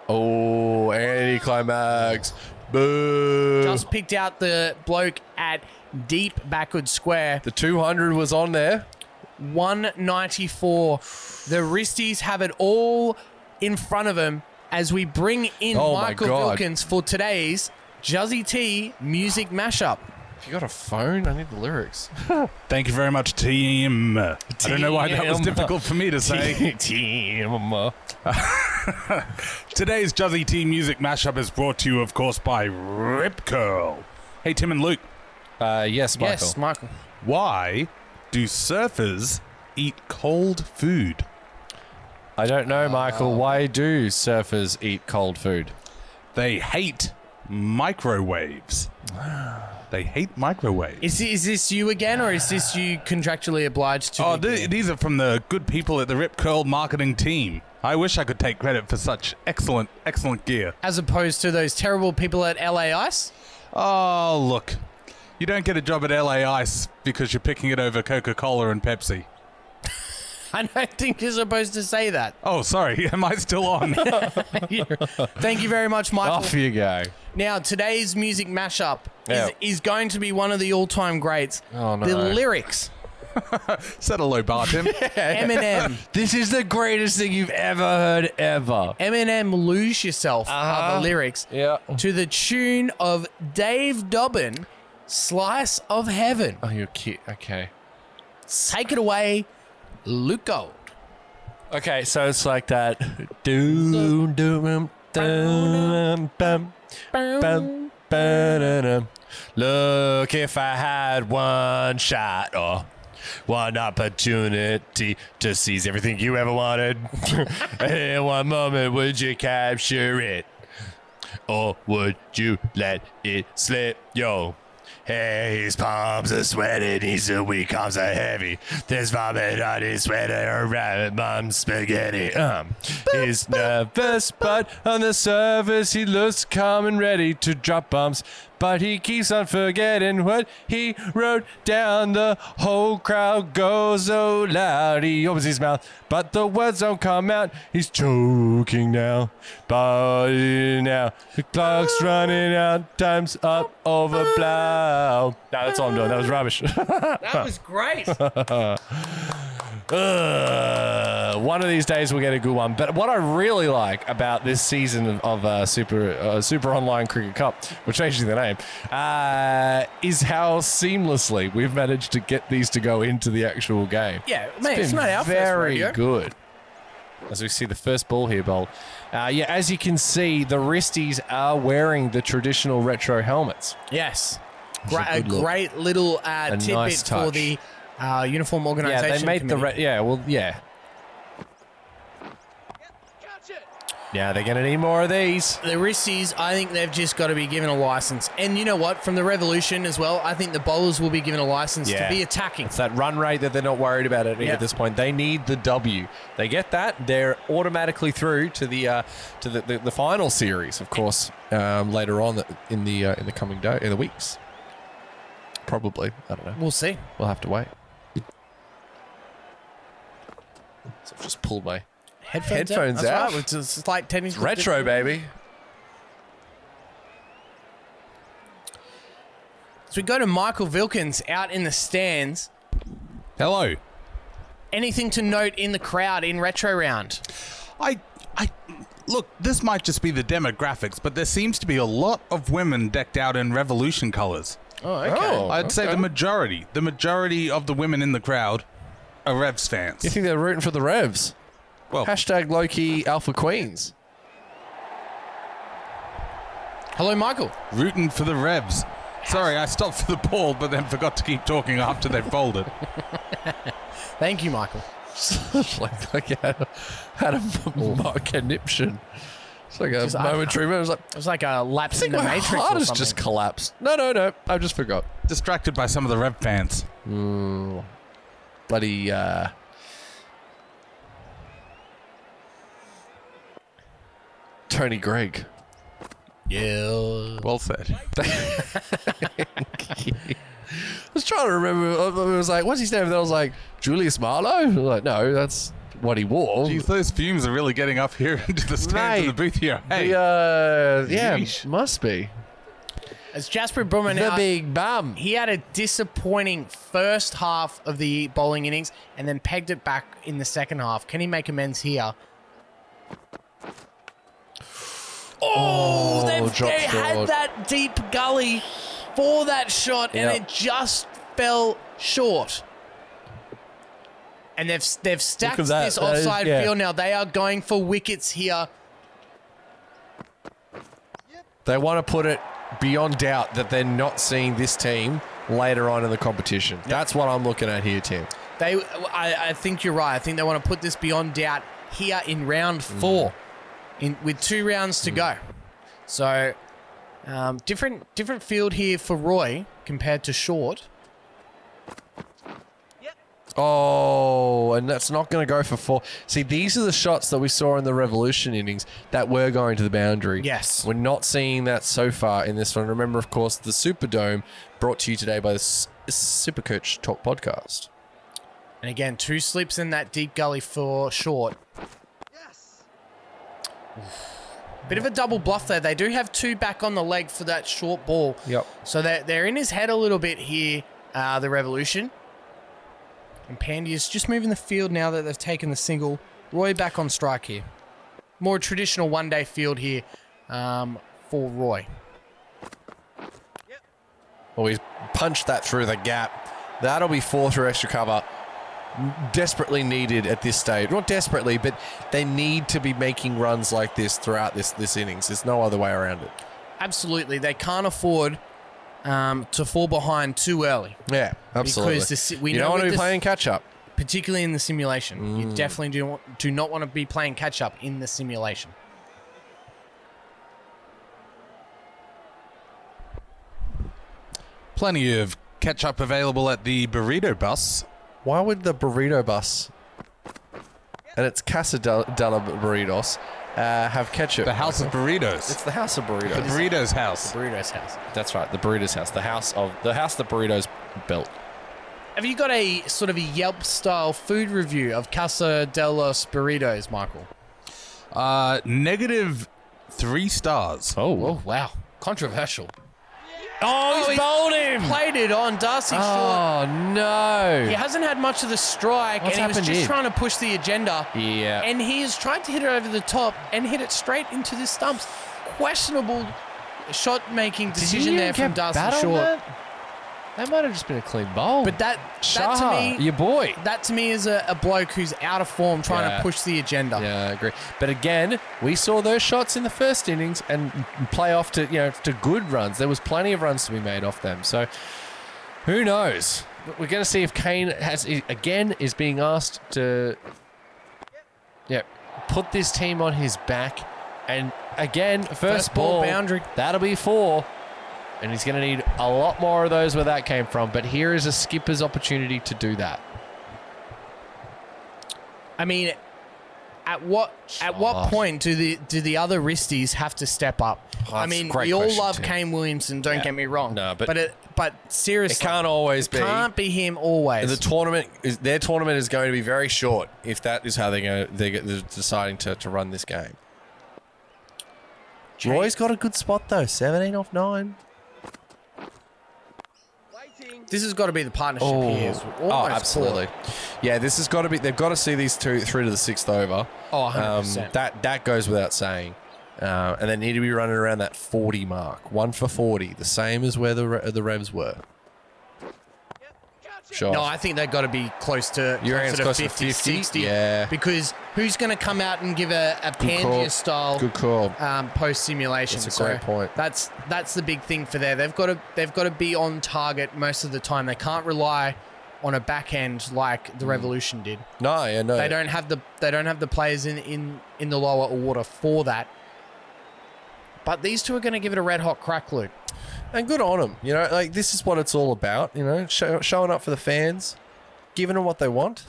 Oh, anticlimax. Boo. Just picked out the bloke at deep backward square. The 200 was on there. 194. The Wristies have it all in front of them as we bring in Michael Vilkins for today's Juzzy T music mashup. If you got a phone, I need the lyrics. Thank you very much, team. I don't know why that was difficult for me to say. Team. Today's Juzzy T music mashup is brought to you, of course, by Rip Curl. Hey, Tim and Luke. Yes, Michael. Yes, Michael. Why do surfers eat cold food? I don't know, Michael. Why do surfers eat cold food? They hate microwaves. They hate microwaves. Is this you again, or is this you contractually obliged to? These are from the good people at the Rip Curl marketing team. I wish I could take credit for such excellent gear. As opposed to those terrible people at LA Ice? Oh, look. You don't get a job at LA Ice because you're picking it over Coca-Cola and Pepsi. I don't think you're supposed to say that. Oh, sorry. Am I still on? Thank you very much, Michael. Off you go. Now, today's music mashup Yeah. is going to be one of the all-time greats. Oh, no. The lyrics. Set a low bar, Tim. Eminem. This is the greatest thing you've ever heard, ever. Eminem, Lose Yourself are the lyrics. Yeah. To the tune of Dave Dobbin, Slice of Heaven. Oh, you're cute. Okay. Take it away, Luke Gold. Okay, so it's like that. Doom, doom, dum, bum, bum, ba-da-dum. Look, if I had one shot or one opportunity to seize everything you ever wanted, in one moment, would you capture it? Or would you let it slip? Yo, Hey, his palms are sweating, his weak arms are heavy. There's vomit on his sweater around mum's spaghetti. He's nervous, but on the surface he looks calm and ready to drop bombs. But he keeps on forgetting what he wrote down. The whole crowd goes so loud. He opens his mouth, but the words don't come out. He's choking now. But now the clock's running out. Time's up over blow. No, that's all I'm doing. That was rubbish. That was great. One of these days we'll get a good one. But what I really like about this season of Super Online Cricket Cup, which is actually the name, is how seamlessly we've managed to get these to go into the actual game. Yeah, mate, it's not our first very rodeo. good. As we see the first ball here, Bold. As you can see, the Wristies are wearing the traditional retro helmets. Yes. It's a A good look. great little tidbit nice for touch. the uniform organisation. Yeah, they made committee. Yeah, they're going to need more of these. The Wristies, I think they've just got to be given a license. And you know what? From the Revolution as well, I think the bowlers will be given a license to be attacking. It's that run rate that they're not worried about it Yeah. at this point. They need the W. They get that, they're automatically through to the final series, of course, later on in the coming day, in the weeks. Probably, I don't know. We'll see. We'll have to wait. So I've just pulled my Headphones That's out. right. It's a slight tennis. retro, baby. So we go to Michael Vilkins out in the stands. Hello. Anything to note in the crowd in retro round? I look, this might just be the demographics, but there seems to be a lot of women decked out in Revolution colors. Oh, okay. I'd say the majority of the women in the crowd are Revs fans. You think they're rooting for the Revs? Well, Hashtag low-key Alpha Queens. Hello, Michael. rooting for the Revs. Sorry, I stopped for the ball, but then forgot to keep talking after they folded. Thank you, Michael. like had a conniption. It's like a Just, momentary moment. It was like, It was like a lapse in the my Matrix heart or has something. just collapsed. No. I just forgot. Distracted by some of the Rev fans. Bloody, Tony Gregg. Yeah. Well said. I was trying to remember. I was like, what's his name? And I was like, Julius Marlowe? I was like, no, that's what he wore. Geez, those fumes are really getting up here into the stands of the booth here. Hey, Yeah, Yeesh. must be. As Jasper Brumman The out, big bum. he had a disappointing first half of the bowling innings and then pegged it back in the second half. Can he make amends here? Oh, they drop had short. that deep gully for that shot, and Yep. it just fell short. And they've stacked Look at that. this That is- offside yeah. field now. They are going for wickets here. They want to put it beyond doubt that they're not seeing this team later on in the competition. That's what I'm looking at here, Tim. I think you're right. I think they want to put this beyond doubt here in round 4, with 2 rounds to go. So, different field here for Roy compared to Short. Oh, and that's not going to go for 4. See, these are the shots that we saw in the Revolution innings that were going to the boundary. Yes. We're not seeing that so far in this one. Remember, of course, the Superdome brought to you today by the Supercoach Talk podcast. And again, 2 slips in that deep gully for Short. Bit of a double bluff there. They do have 2 back on the leg for that short ball. Yep. So they're in his head a little bit here, the Revolution. And Pandy is just moving the field now that they've taken the single. Roy back on strike here. More traditional one-day field here for Roy. Well, he's punched that through the gap. That'll be 4 through extra cover. Desperately needed at this stage. Not desperately, but they need to be making runs like this throughout this innings. There's no other way around it. Absolutely. They can't afford to fall behind too early, Yeah, absolutely. Because we you know don't want to with be this- playing catch up. particularly in the simulation. You definitely do not want to be playing catch-up in the simulation. Plenty of ketchup available at the burrito bus. Why would the burrito bus, and it's Casa della Burritos, have ketchup? The House of Burritos. It's the House of Burritos. The Burritos House. Burrito's house. That's right, the Burritos House. The house the burritos built. Have you got a sort of a Yelp style food review of Casa de los Burritos, Michael? Negative 3 stars. Oh wow, controversial. Oh, he's bowled him. Played it on Darcy Short. Oh no. He hasn't had much of the strike, What's and he was happened just here? trying to push the agenda. Yeah. And he has tried to hit it over the top and hit it straight into the stumps. Questionable shot-making decision there from Darcy Short. That might have just been a clean bowl. But that Shah, to me, your boy. that to me is a bloke who's out of form trying Yeah. to push the agenda. Yeah, I agree. But again, we saw those shots in the first innings and play off to to good runs. There was plenty of runs to be made off them. So who knows? We're going to see if Kane is being asked to put this team on his back. And again, first ball ball boundary. That'll be 4. And he's going to need a lot more of those where that came from. But here is a skipper's opportunity to do that. I mean, at what point do the other Wristies have to step up? I that's a mean, great we all question, love Tim. Kane Williamson. Don't get me wrong. No, but seriously, It can't always be. can't be him always. Their tournament is going to be very short if that is how they're deciding to run this game. Roy's got a good spot though, 17 off 9. This has got to be the partnership here. It's almost absolutely. Yeah, this has got to be. They've got to see these two through to the 6th over. Oh, 100%. That goes without saying. And they need to be running around that 40 mark, 1 for 40, the same as where the Revs were. Sure. No, I think they've got to be close to You reckon it's close to 50, 50? 60. Yeah. Because who's going to come out and give a Pangaea style Good call. post simulation? That's a great point. That's the big thing for there. They've got to be on target most of the time. They can't rely on a back end like the Revolution did. No, yeah, no. They don't have the players in the lower order for that. But these two are going to give it a red hot crack, Luke. And good on them. You know, like this is what it's all about. You know, showing up for the fans, giving them what they want.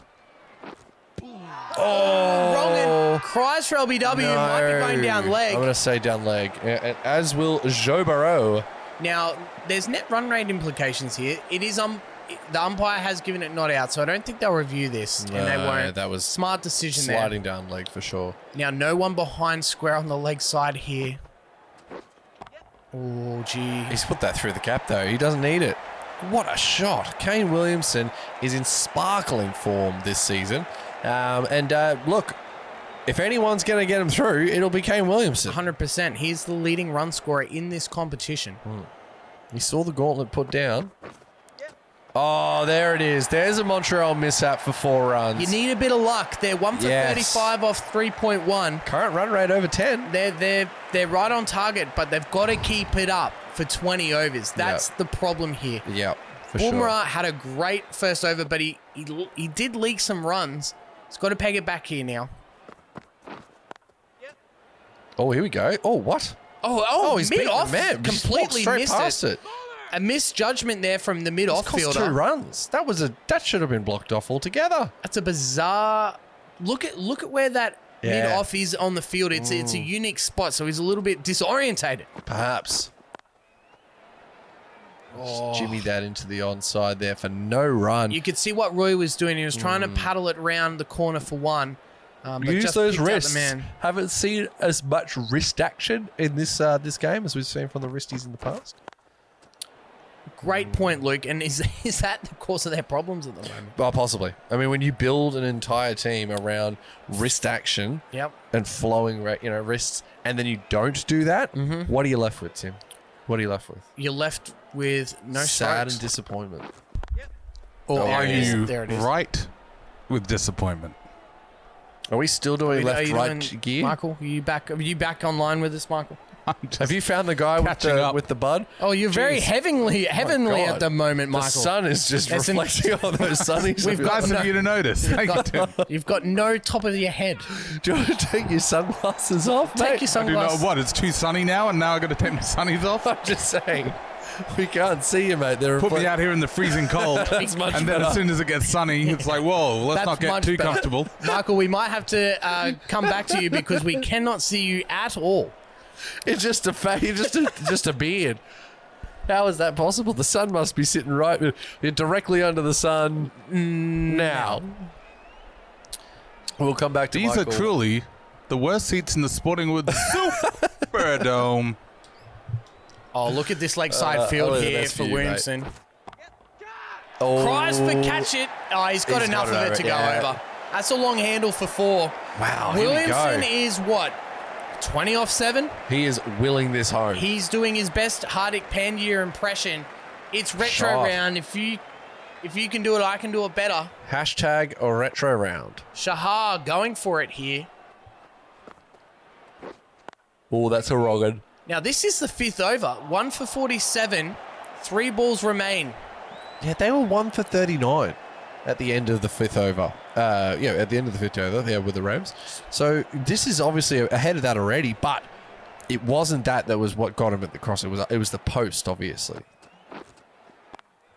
Wrong and cries for LBW. Might be going down leg. I'm going to say down leg, and as will Joe Barreau. Now, there's net run rate implications here. It is the umpire has given it not out, so I don't think they'll review this, and they won't. That was Smart decision there. sliding down leg for sure. Now, no one behind square on the leg side here. Oh, gee. He's put that through the cap though. He doesn't need it. What a shot! Kane Williamson is in sparkling form this season, look, if anyone's going to get him through, it'll be Kane Williamson. 100%. He's the leading run scorer in this competition. He saw the gauntlet put down. Oh, there it is. There's a Montreal mishap for 4 runs. You need a bit of luck. They're 1 for Yes. 35 off 3.1. Current run rate over 10. They're right on target, but they've got to keep it up for 20 overs. That's Yep. the problem here. Yep, for Boomerang sure. had a great first over, but he did leak some runs. He's got to peg it back here now. Oh, here we go. Oh, what? Oh, he's mid beaten off, the man. Just walked completely straight missed past it. A misjudgment there from the mid It's off cost 2 fielder. runs. That should have been blocked off altogether. That's a bizarre. Look at where that Yeah. mid off is on the field. It's a unique spot, so he's a little bit disorientated. Perhaps. Just jimmy that into the onside there for no run. You could see what Roy was doing. He was trying to paddle it round the corner for 1. But Use just those picked out wrists. the man. Haven't seen as much wrist action in this game as we've seen from the wristies in the past. Great point, Luke. And is that the cause of their problems at the moment? Well, possibly. I mean, when you build an entire team around wrist action Yep. and flowing, wrists, and then you don't do that, what are you left with, Tim? What are you left with? You're left with no Sad strokes. and disappointment. Oh, Are there it is. you There it is. right with disappointment? Are we still doing Are you left-right doing- gear? Michael, are you back online with us, Michael? Have you found the guy catching up. with the bud? Oh, you're very Jeez. heavenly God. at the moment, Michael. The sun is just There's some- reflecting on those sunnies. We've got Nice of you to notice. Thank you, Tim. You've got no top of your head. Do you want to take your sunglasses off, mate? Take your I do not. sunglasses. What? It's too sunny now, and now I've got to take my sunnies off. I'm just saying. We can't see you, mate. Put me out here in the freezing cold. That's much and then better. as soon as it gets sunny, it's like, whoa, let's That's not get much too better. comfortable. Michael, we might have to come back to you because we cannot see you at all. It's just a just a beard. How is that possible? The sun must be sitting right you're directly under the sun now. We'll come back to These Michael. are truly the worst seats in the Sporting Woods Superdome. Oh, look at this lakeside field only the here best for for you, mate. Williamson. Oh, Cries for catch it. Oh, he's got He's enough got it of it over, to go yeah. over. That's a long handle for 4. Wow, here we Williamson go. is what? 20 off 7? He is willing this home. He's doing his best Hardik Pandya impression. It's retro Shot. round. If you can do it, I can do it better. Hashtag or retro round. Shahar going for it here. Oh, that's a wrong. Now, this is the 5th over. 1 for 47. 3 balls remain. Yeah, they were 1 for 39 at the end of the 5th over. At the end of the 5th over, with the Revs. So this is obviously ahead of that already, but it wasn't that was what got him at the cross. It was the post, obviously.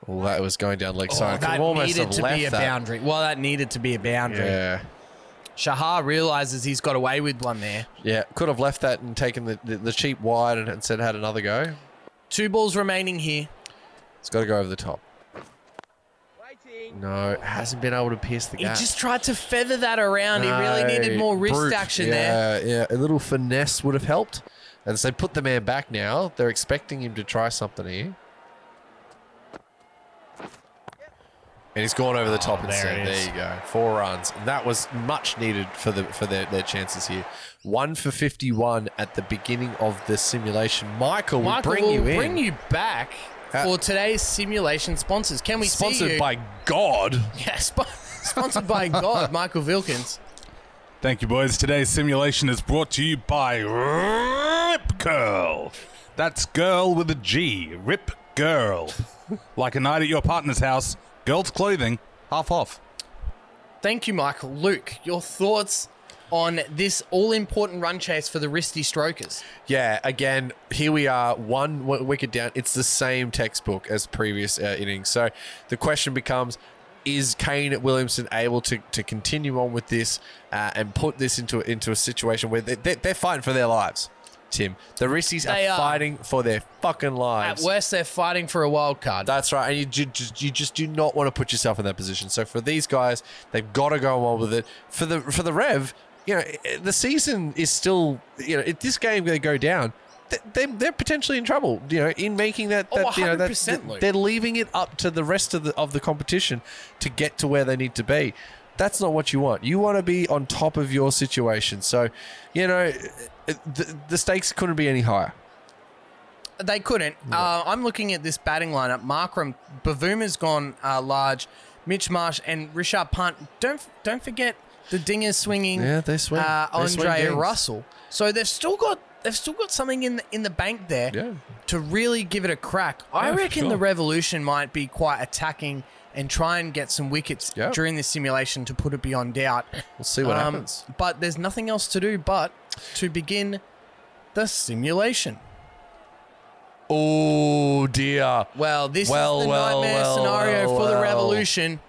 Well, that was going down leg side. Could That have almost needed have to left be a that. boundary. Well, that needed to be a boundary. Yeah. Shahar realizes he's got away with one there. Yeah, could have left that and taken the cheap wide and said had another go. 2 balls remaining here. It's got to go over the top. No, hasn't been able to pierce the He gap. just tried to feather that around. He really needed more wrist Brute. action there. Yeah, a little finesse would have helped. And so they put the man back now. They're expecting him to try something here. And he's gone over the top instead. it is. There you go. 4 runs. And that was much needed for their chances here. 1 for 51 at the beginning of the simulation. Michael, we Michael, bring you we'll in. bring you back for today's simulation sponsors. Can we see Sponsored you? by God. Yeah, sponsored by God, Michael Vilkins. Thank you, boys. Today's simulation is brought to you by Rip Curl. That's girl with a G. Rip Girl. Like a night at your partner's house, girls' clothing, half off. Thank you, Michael. Luke, your thoughts on this all-important run chase for the Wristy Strokers? Yeah, again, here we are, 1 wicket down. It's the same textbook as previous innings. So the question becomes, is Kane Williamson able to continue on with this and put this into a situation where they're fighting for their lives, Tim? The Wristies are fighting for their fucking lives. At worst, they're fighting for a wild card. That's right, and you just do not want to put yourself in that position. So for these guys, they've got to go on with it. For the Rev, the season is still, if this game going to go down, they're potentially in trouble. In making that 100%, Luke. they're leaving it up to the rest of the competition to get to where they need to be. That's not what you want. You want to be on top of your situation. So, the stakes couldn't be any higher. They couldn't. I'm looking at this batting lineup. Markram, Bavuma's gone large. Mitch Marsh and Rishabh Pant. Don't forget the dingers swinging. Yeah, they swing. They swing Andre games. Russell. So they've still got something in the bank there to really give it a crack. I reckon the Revolution might be quite attacking and try and get some wickets during this simulation to put it beyond doubt. We'll see what happens. But there's nothing else to do but to begin the simulation. Oh dear. Well, this is the nightmare scenario for the Revolution.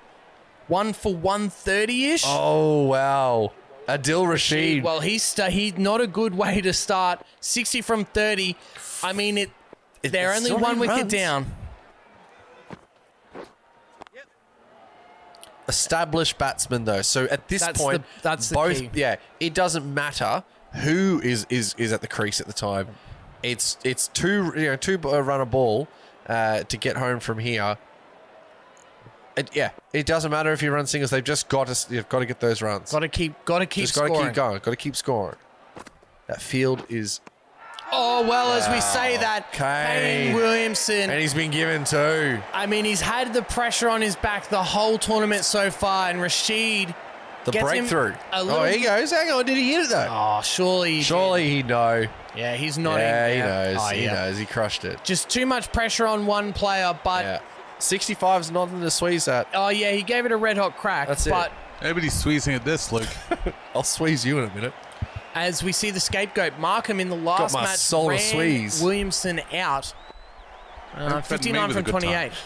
1 for 130-ish. Oh wow. Adil Rashid. Well, he's not a good way to start. 60 from 30. I mean, they're it's only still 1 wicket runs. down. Established batsman though. So at this That's point, that's the both key. it doesn't matter who is at the crease at the time. It's two run a ball to get home from here. It doesn't matter if you run singles. They've just you've got to get those runs. Got to keep Just scoring. got to keep going. Got to keep scoring. That field is. Oh, well, as we say that, Kane. Williamson. And he's been given 2. I mean, he's had the pressure on his back the whole tournament so far, and Rashid The gets him breakthrough. a little- Oh, here he goes. Hang on. Did he hit it though? Oh, surely. Surely he'd know. Yeah, he's nodding. Yeah, he knows. Oh, He yeah. knows. He crushed it. Just too much pressure on one player, but... Yeah. 65's nothing to squeeze at. Oh, yeah, he gave it a red-hot crack. That's it. But Nobody's squeezing at this, Luke. I'll squeeze you in a minute. as we see the scapegoat, Markham in the last my match soul to ran squeeze. Williamson out. But 59 maybe from with a good 28. time.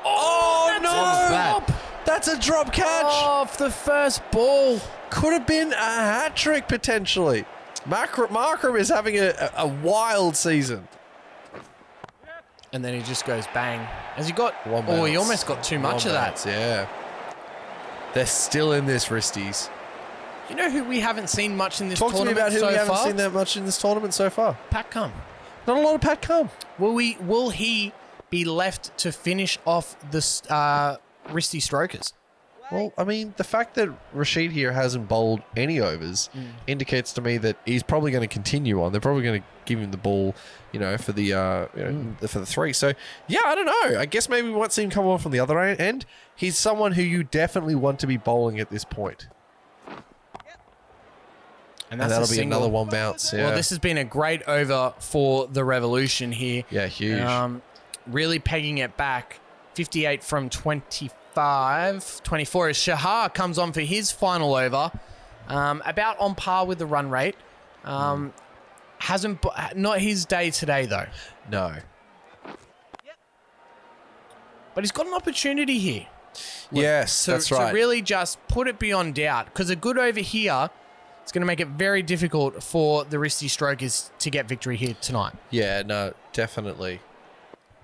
Oh, no! That's a drop catch. Off the first ball. Could have been a hat trick potentially. Markram is having a wild season. And then he just goes bang. Has he got... One Oh, he bounce. almost got too much of that. Yeah. They're still in this, Wristies. You know who we haven't seen much in this Talk to me tournament about who so we haven't far? seen that much in this tournament so far. Pat Cum. Not a lot of Pat Cum. Will he be left to finish off the Wristy Strokers? Well, I mean, the fact that Rashid here hasn't bowled any overs indicates to me that he's probably going to continue on. They're probably going to give him the ball, for the for the three. So, yeah, I don't know. I guess maybe we won't see him come on from the other end. He's someone who you definitely want to be bowling at this point. And that's that'll a be single. another one bounce. Yeah. Well, this has been a great over for the Revolution here. Yeah, huge. Really pegging it back. 58 from 25. 24 as Shahar comes on for his final over. About on par with the run rate. Not his day today, though. No. But he's got an opportunity here. Yes, that's right. To really just put it beyond doubt. Because a good over here is going to make it very difficult for the Wristy Strokers to get victory here tonight. Yeah, no, definitely.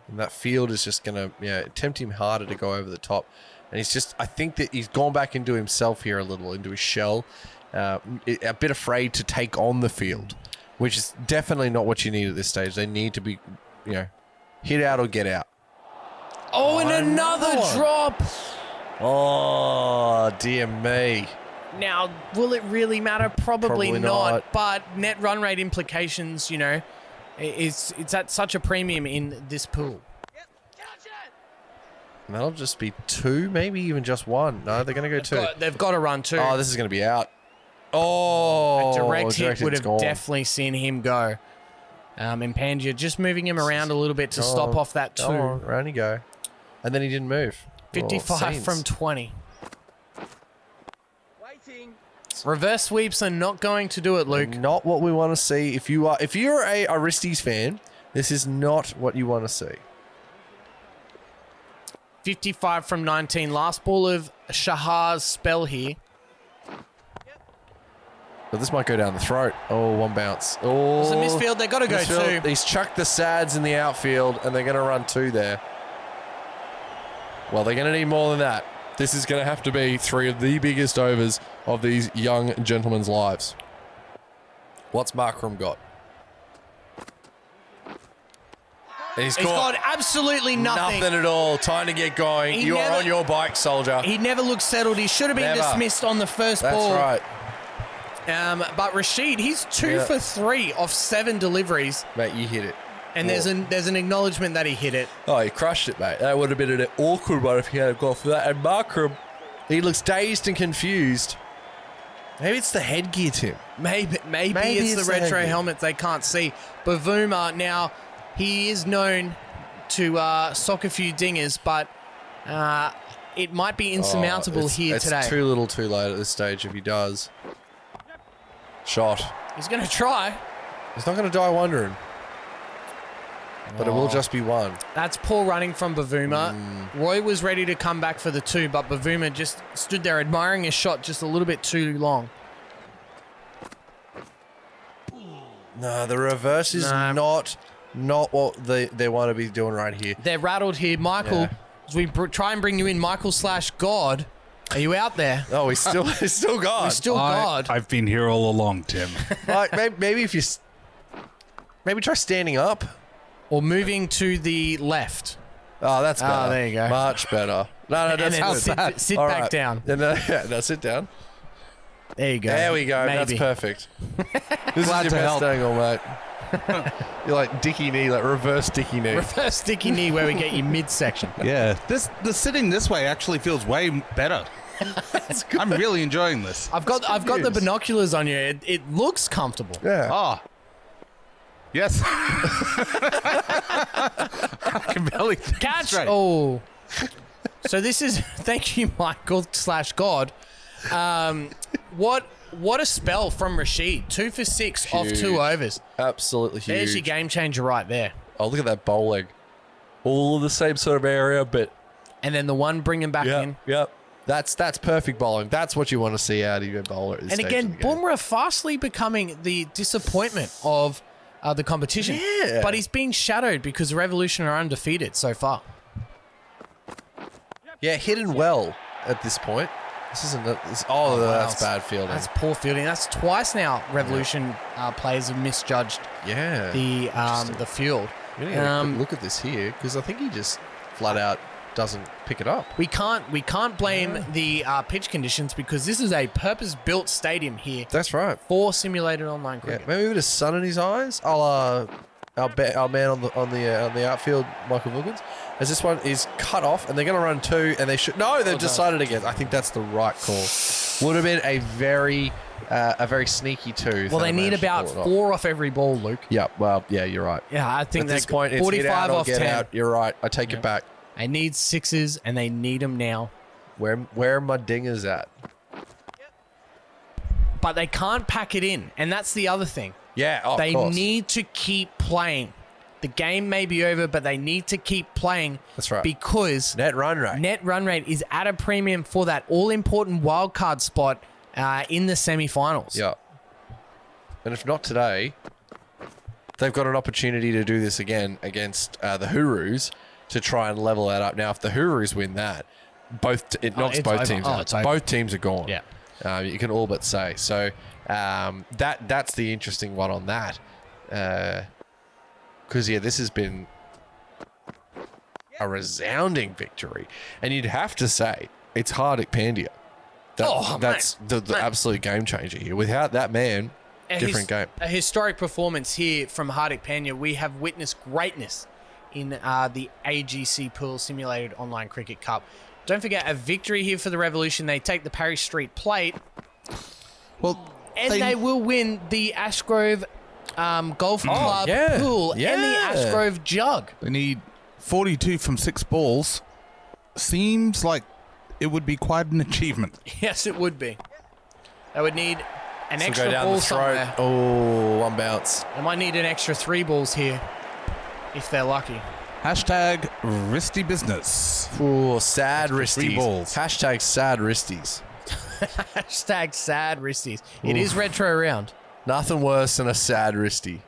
And that field is just going to tempt him harder to go over the top. And I think that he's gone back into himself here a little, into his shell. A bit afraid to take on the field, which is definitely not what you need at this stage. They need to be, hit out or get out. Oh, and another drop. Oh, dear me. Now, will it really matter? Probably Probably not. not. But net run rate implications, it's at such a premium in this pool. And that'll just be two, maybe even just one. No, they're going to go two. They've got to run two. Oh, this is going to be out. Oh, A direct hit would have gone. definitely seen him go. And Pandya just moving him around a little bit to stop off that two. Go on, round you go. And then he didn't move. 55 from 20. Reverse sweeps are not going to do it, Luke. Not what we want to see. If you're a Wristies fan, this is not what you want to see. 55 from 19. Last ball of Shahar's spell here. But this might go down the throat. Oh, one bounce. Oh, It's a misfield. They've got to go misfield. two. He's chucked the Sads in the outfield, and they're going to run two there. Well, they're going to need more than that. This is going to have to be three of the biggest overs of these young gentlemen's lives. What's Markram got? And he's got absolutely nothing. Nothing at all. Time to get going. You are on your bike, soldier. He never looked settled. He should have been Never. dismissed on the first That's ball. right. But Rashid, he's 2 for 3 off 7 deliveries. Mate, you hit it. And there's an acknowledgement that he hit it. Oh, he crushed it, mate. That would have been an awkward one if he had gone for that. And Markram, he looks dazed and confused. Maybe it's the headgear, Tim. Maybe it's the retro headgear. helmet they can't see. Bavuma, now, he is known to sock a few dingers, but it might be insurmountable here today. It's too little too late at this stage if he does. Shot. He's going to try. He's not going to die wondering. But it will just be one. That's poor running from Bavuma. Roy was ready to come back for the 2, but Bavuma just stood there admiring his shot just a little bit too long. No, the reverse is not what they want to be doing right here. They're rattled here. Michael, as we try and bring you in, Michael/God, are you out there? Oh, he's still gone. He's still God. I've been here all along, Tim. Maybe if you maybe try standing up. Or moving to the left. Oh, that's better. Oh, there you go. Much better. No, And that's then good. sit All back right. down. No, sit down. There you go. There we go. Maybe. That's perfect. This Glad is to your help. best angle, mate. You're like Dickie knee, like reverse Dickie knee. Reverse sticky knee where we get you midsection. Yeah, the sitting this way actually feels way better. I'm really enjoying this. I've got the news. binoculars on you. It looks comfortable. Yeah. Oh. Yes. I can barely think Catch! straight. Oh. So this is... Thank you, Michael/God. What what a spell from Rashid. 2 for 6 off Huge. 2 overs. Absolutely huge. There's your game changer right there. Oh, look at that bowling. All of the same sort of area, but And then the one bringing back in. Yep. That's perfect bowling. That's what you want to see out of your bowler at this And stage again, of the game. Bumrah fastly becoming the disappointment of the competition. Yeah. But he's been shadowed because the Revolution are undefeated so far. Yeah, hidden well at this point. This isn't. That's bad fielding. That's poor fielding. That's twice now Revolution players have misjudged yeah. the field. We need to have a quick look at this here because I think he just flat out doesn't pick it up. We can't blame the pitch conditions because this is a purpose-built stadium here That's right. for simulated online Yeah, cricket. maybe a bit of sun in his eyes. Our man on the outfield, Michael Vilkins, as this one is cut off, and they're going to run 2, and they should. No, they've decided against. I think that's the right call. Would have been a very sneaky 2. if Well, they need managed to about pull it off. 4 off every ball, Luke. Yeah, well, yeah, you're right. Yeah, I think At this that's point, it's 45 hit out or off get 10. out. You're right. I take it back. They need 6s, and they need them now. Where are my dingers at? But they can't pack it in, and that's the other thing. Yeah, of They course. need to keep playing. The game may be over, but they need to keep playing. That's right. Because Net run rate. net run rate is at a premium for that all-important wildcard spot in the semi-finals. Yeah. And if not today, they've got an opportunity to do this again against the Hurus to try and level that up. Now, if the Hurus win that, it knocks it's both over. teams Oh, out. it's over. Both teams are gone. Yeah. You can all but say. So that's the interesting one on that. Because, this has been a resounding victory. And you'd have to say, it's Hardik Pandya. That's the absolute game changer here. Without that man, different game. A historic performance here from Hardik Pandya. We have witnessed greatness in the AGC Pool Simulated Online Cricket Cup. Don't forget, a victory here for the Revolution. They take the Parry Street Plate, Well, and they will win the Ashgrove Golf Club Pool and the Ashgrove Jug. they need 42 from 6 balls. Seems like it would be quite an achievement. Yes, it would be. They would need an So extra go down ball the throat. somewhere. Oh, one bounce. They might need an extra 3 balls here, if they're lucky. Hashtag Wristy Business. Oh, sad Three wristies. balls. Hashtag sad wristies. Hashtag sad wristies. It is retro round. Nothing worse than a sad wristy.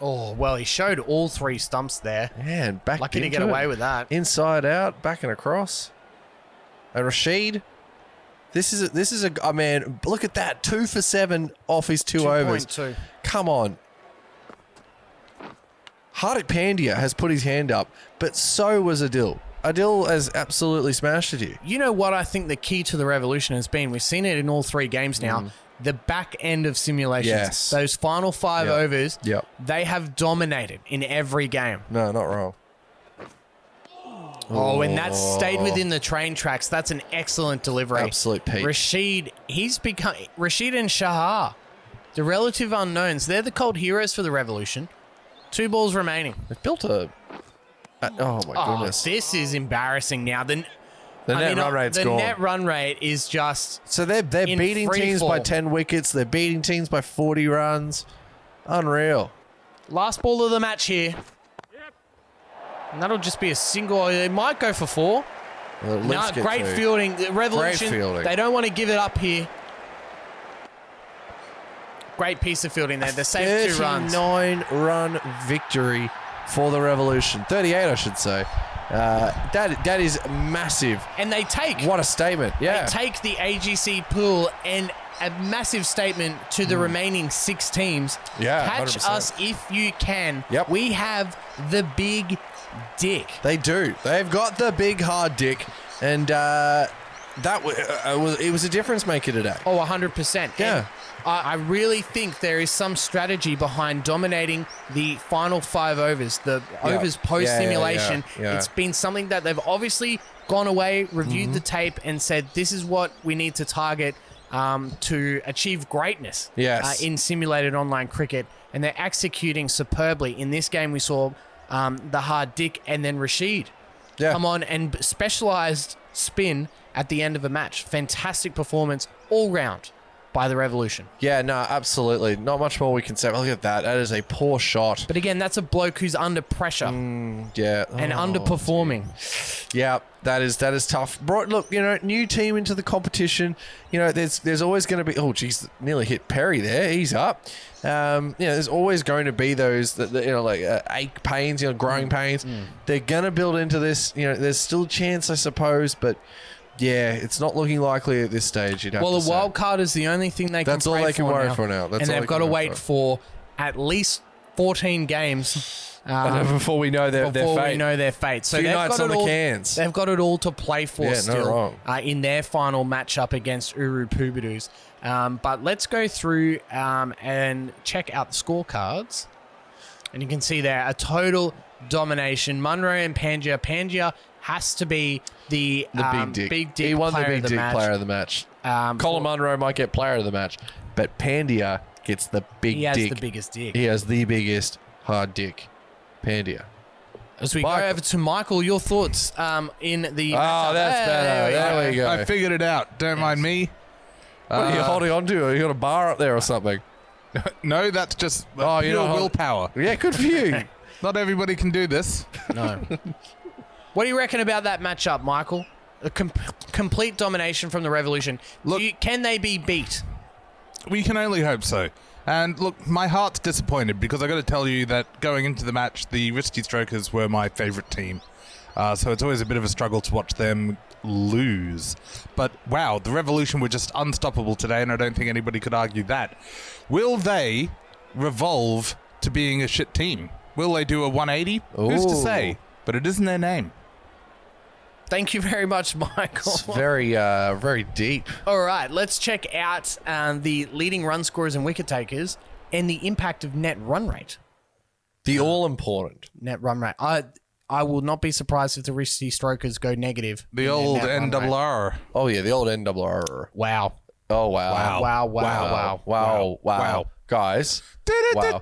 Oh, well, he showed all 3 stumps there. Man, back Lucky to into get it. away with that. Inside out, back and across. And Rashid, this is a man. Look at that, 2 for 7 off his 2 overs. 2.2. Come on. Hardik Pandya has put his hand up, but so was Adil. Adil has absolutely smashed it here. You know what I think the key to the Revolution has been? We've seen it in all 3 games now. The back end of simulations. Yes. Those final 5 Yep. overs, Yep. they have dominated in every game. No, not wrong. Oh, and that stayed within the train tracks. That's an excellent delivery. Absolute peak. Rashid and Shahar, the relative unknowns. They're the cold heroes for the Revolution. 2 balls remaining. They've built oh my goodness. This is embarrassing now. The net run rate's the gone. net run rate is just So they're in beating free teams fall. by 10 wickets. They're beating teams by 40 runs. Unreal. last ball of the match here. And that'll just be a single. They might go for 4. Well, at No, least get great 2. fielding. The Revolution, Great fielding. they don't want to give it up here. Great piece of fielding there. They saved 2 runs. 39-run victory for the Revolution. 38, I should say. That is massive. And they take. What a statement. Yeah. They take the AGC pool and a massive statement to the remaining 6 teams. Yeah, Catch 100%. us if you can. Yep. We have the big dick. They do. They've got the big hard dick. And it was a difference maker today. Oh, 100%. Yeah. And I really think there is some strategy behind dominating the final 5 overs, the overs post-simulation. Yeah. It's been something that they've obviously gone away, reviewed the tape, and said, this is what we need to target to achieve greatness Yes. in simulated online cricket. And they're executing superbly. In this game, we saw the hard dick and then Rashid come on and specialised spin at the end of a match. Fantastic performance all round by the Revolution. Yeah, no, absolutely. Not much more we can say. Look at that. That is a poor shot. But again, that's a bloke who's under pressure Yeah. and underperforming. Yeah, that is tough. Brought, look, new team into the competition. There's always going to be. Oh, geez, nearly hit Parry there. He's up. There's always going to be those ache pains, growing pains. They're going to build into this. There's still a chance, I suppose, but. Yeah, it's not looking likely at this stage. Well, the wild card is the only thing they can. That's all they can worry for now. And they've got to wait for at least 14 games before we know their fate. We know their fate. So they've got it all. Cans. They've got it all to play for still no in their final matchup against Uru Pubidus. But let's go through and check out the scorecards, and you can see there a total domination. Munro and Pangia. Pangia has to be the big dick. He won the player big of dick match. player of the match. Colin Munro might get player of the match, but Pandia gets the big dick. He has the biggest dick. He has the biggest hard dick. Pandia. As we go over to Michael, your thoughts in the matchup. Oh, that's better. There we go. I figured it out. Don't mind me. What are you holding on to? You got a bar up there or something? No, that's just you're pure not willpower. Yeah, good for you. Not everybody can do this. No. What do you reckon about that matchup, Michael? A complete domination from the Revolution. Look, can they be beat? We can only hope so. And look, my heart's disappointed because I got to tell you that going into the match, the Wristy Strokers were my favourite team. So it's always a bit of a struggle to watch them lose. But wow, the Revolution were just unstoppable today, and I don't think anybody could argue that. Will they revolve to being a shit team? Will they do a 180? Who's to say? But it isn't their name. Thank you very much, Michael. It's very, very deep. All right, let's check out the leading run scorers and wicket takers and the impact of net run rate. The all-important. Net run rate. I will not be surprised if the Wristy Strokers go negative. The old NRR. Oh, yeah, the old NRR. Wow. Oh, wow. Wow. Guys. Wow.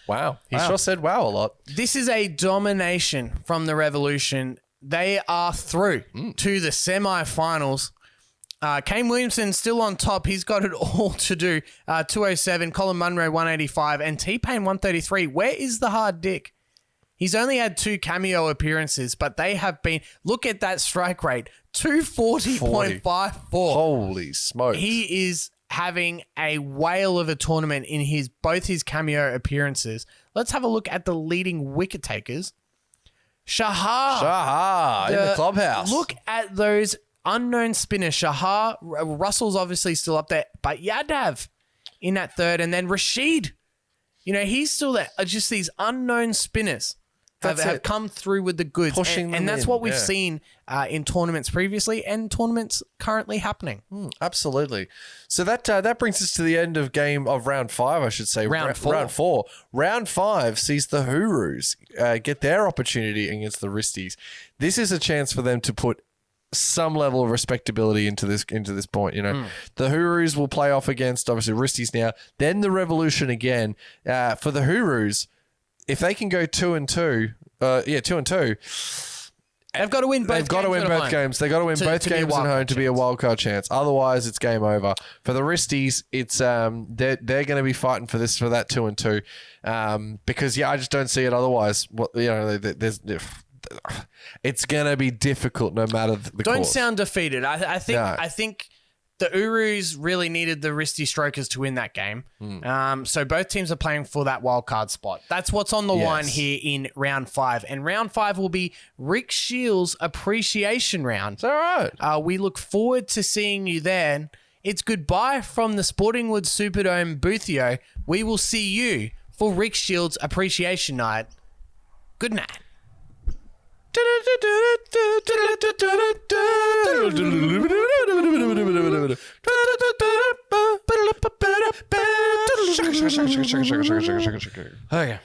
Wow. He sure said wow a lot. This is a domination from the Revolution. They are through to the semi-finals. Kane Williamson still on top. He's got it all to do. 207, Colin Munro 185, and T-Pain 133. Where is the hard dick? He's only had 2 cameo appearances, but they have been... Look at that strike rate. 240.54. Holy smokes. He is having a whale of a tournament in both his cameo appearances. Let's have a look at the leading wicket takers. Shahar. In the clubhouse. Look at those unknown spinners. Shahar, Russell's obviously still up there, but Yadav in that third, and then Rashid. He's still there. Just these unknown spinners have come through with the goods. Pushing them and that's in, what we've seen in tournaments previously and tournaments currently happening. Absolutely. So that brings us to the end of round 5, I should say. Round 4. Round 5 sees the Hooroos get their opportunity against the Wristies. This is a chance for them to put some level of respectability into this point. The Hooroos will play off against obviously Wristies now, then the Revolution again. For the Hooroos, if they can go 2-2, 2-2. They've got to win both games. They've got to win both games. They've got to win both games at home to be a wildcard chance. Otherwise, it's game over. For the Wristies, it's they're going to be fighting for that 2-2 because I just don't see it otherwise. It's going to be difficult no matter the Don't course. sound defeated. I think the Urus really needed the Wristy Strokers to win that game. So both teams are playing for that wild card spot. That's what's on the line here in round 5. And round 5 will be Rick Shields' appreciation round. It's all right. We look forward to seeing you there. It's goodbye from the Sporting Woods Superdome boothio. We will see you for Rick Shields' appreciation night. Good night. Okay.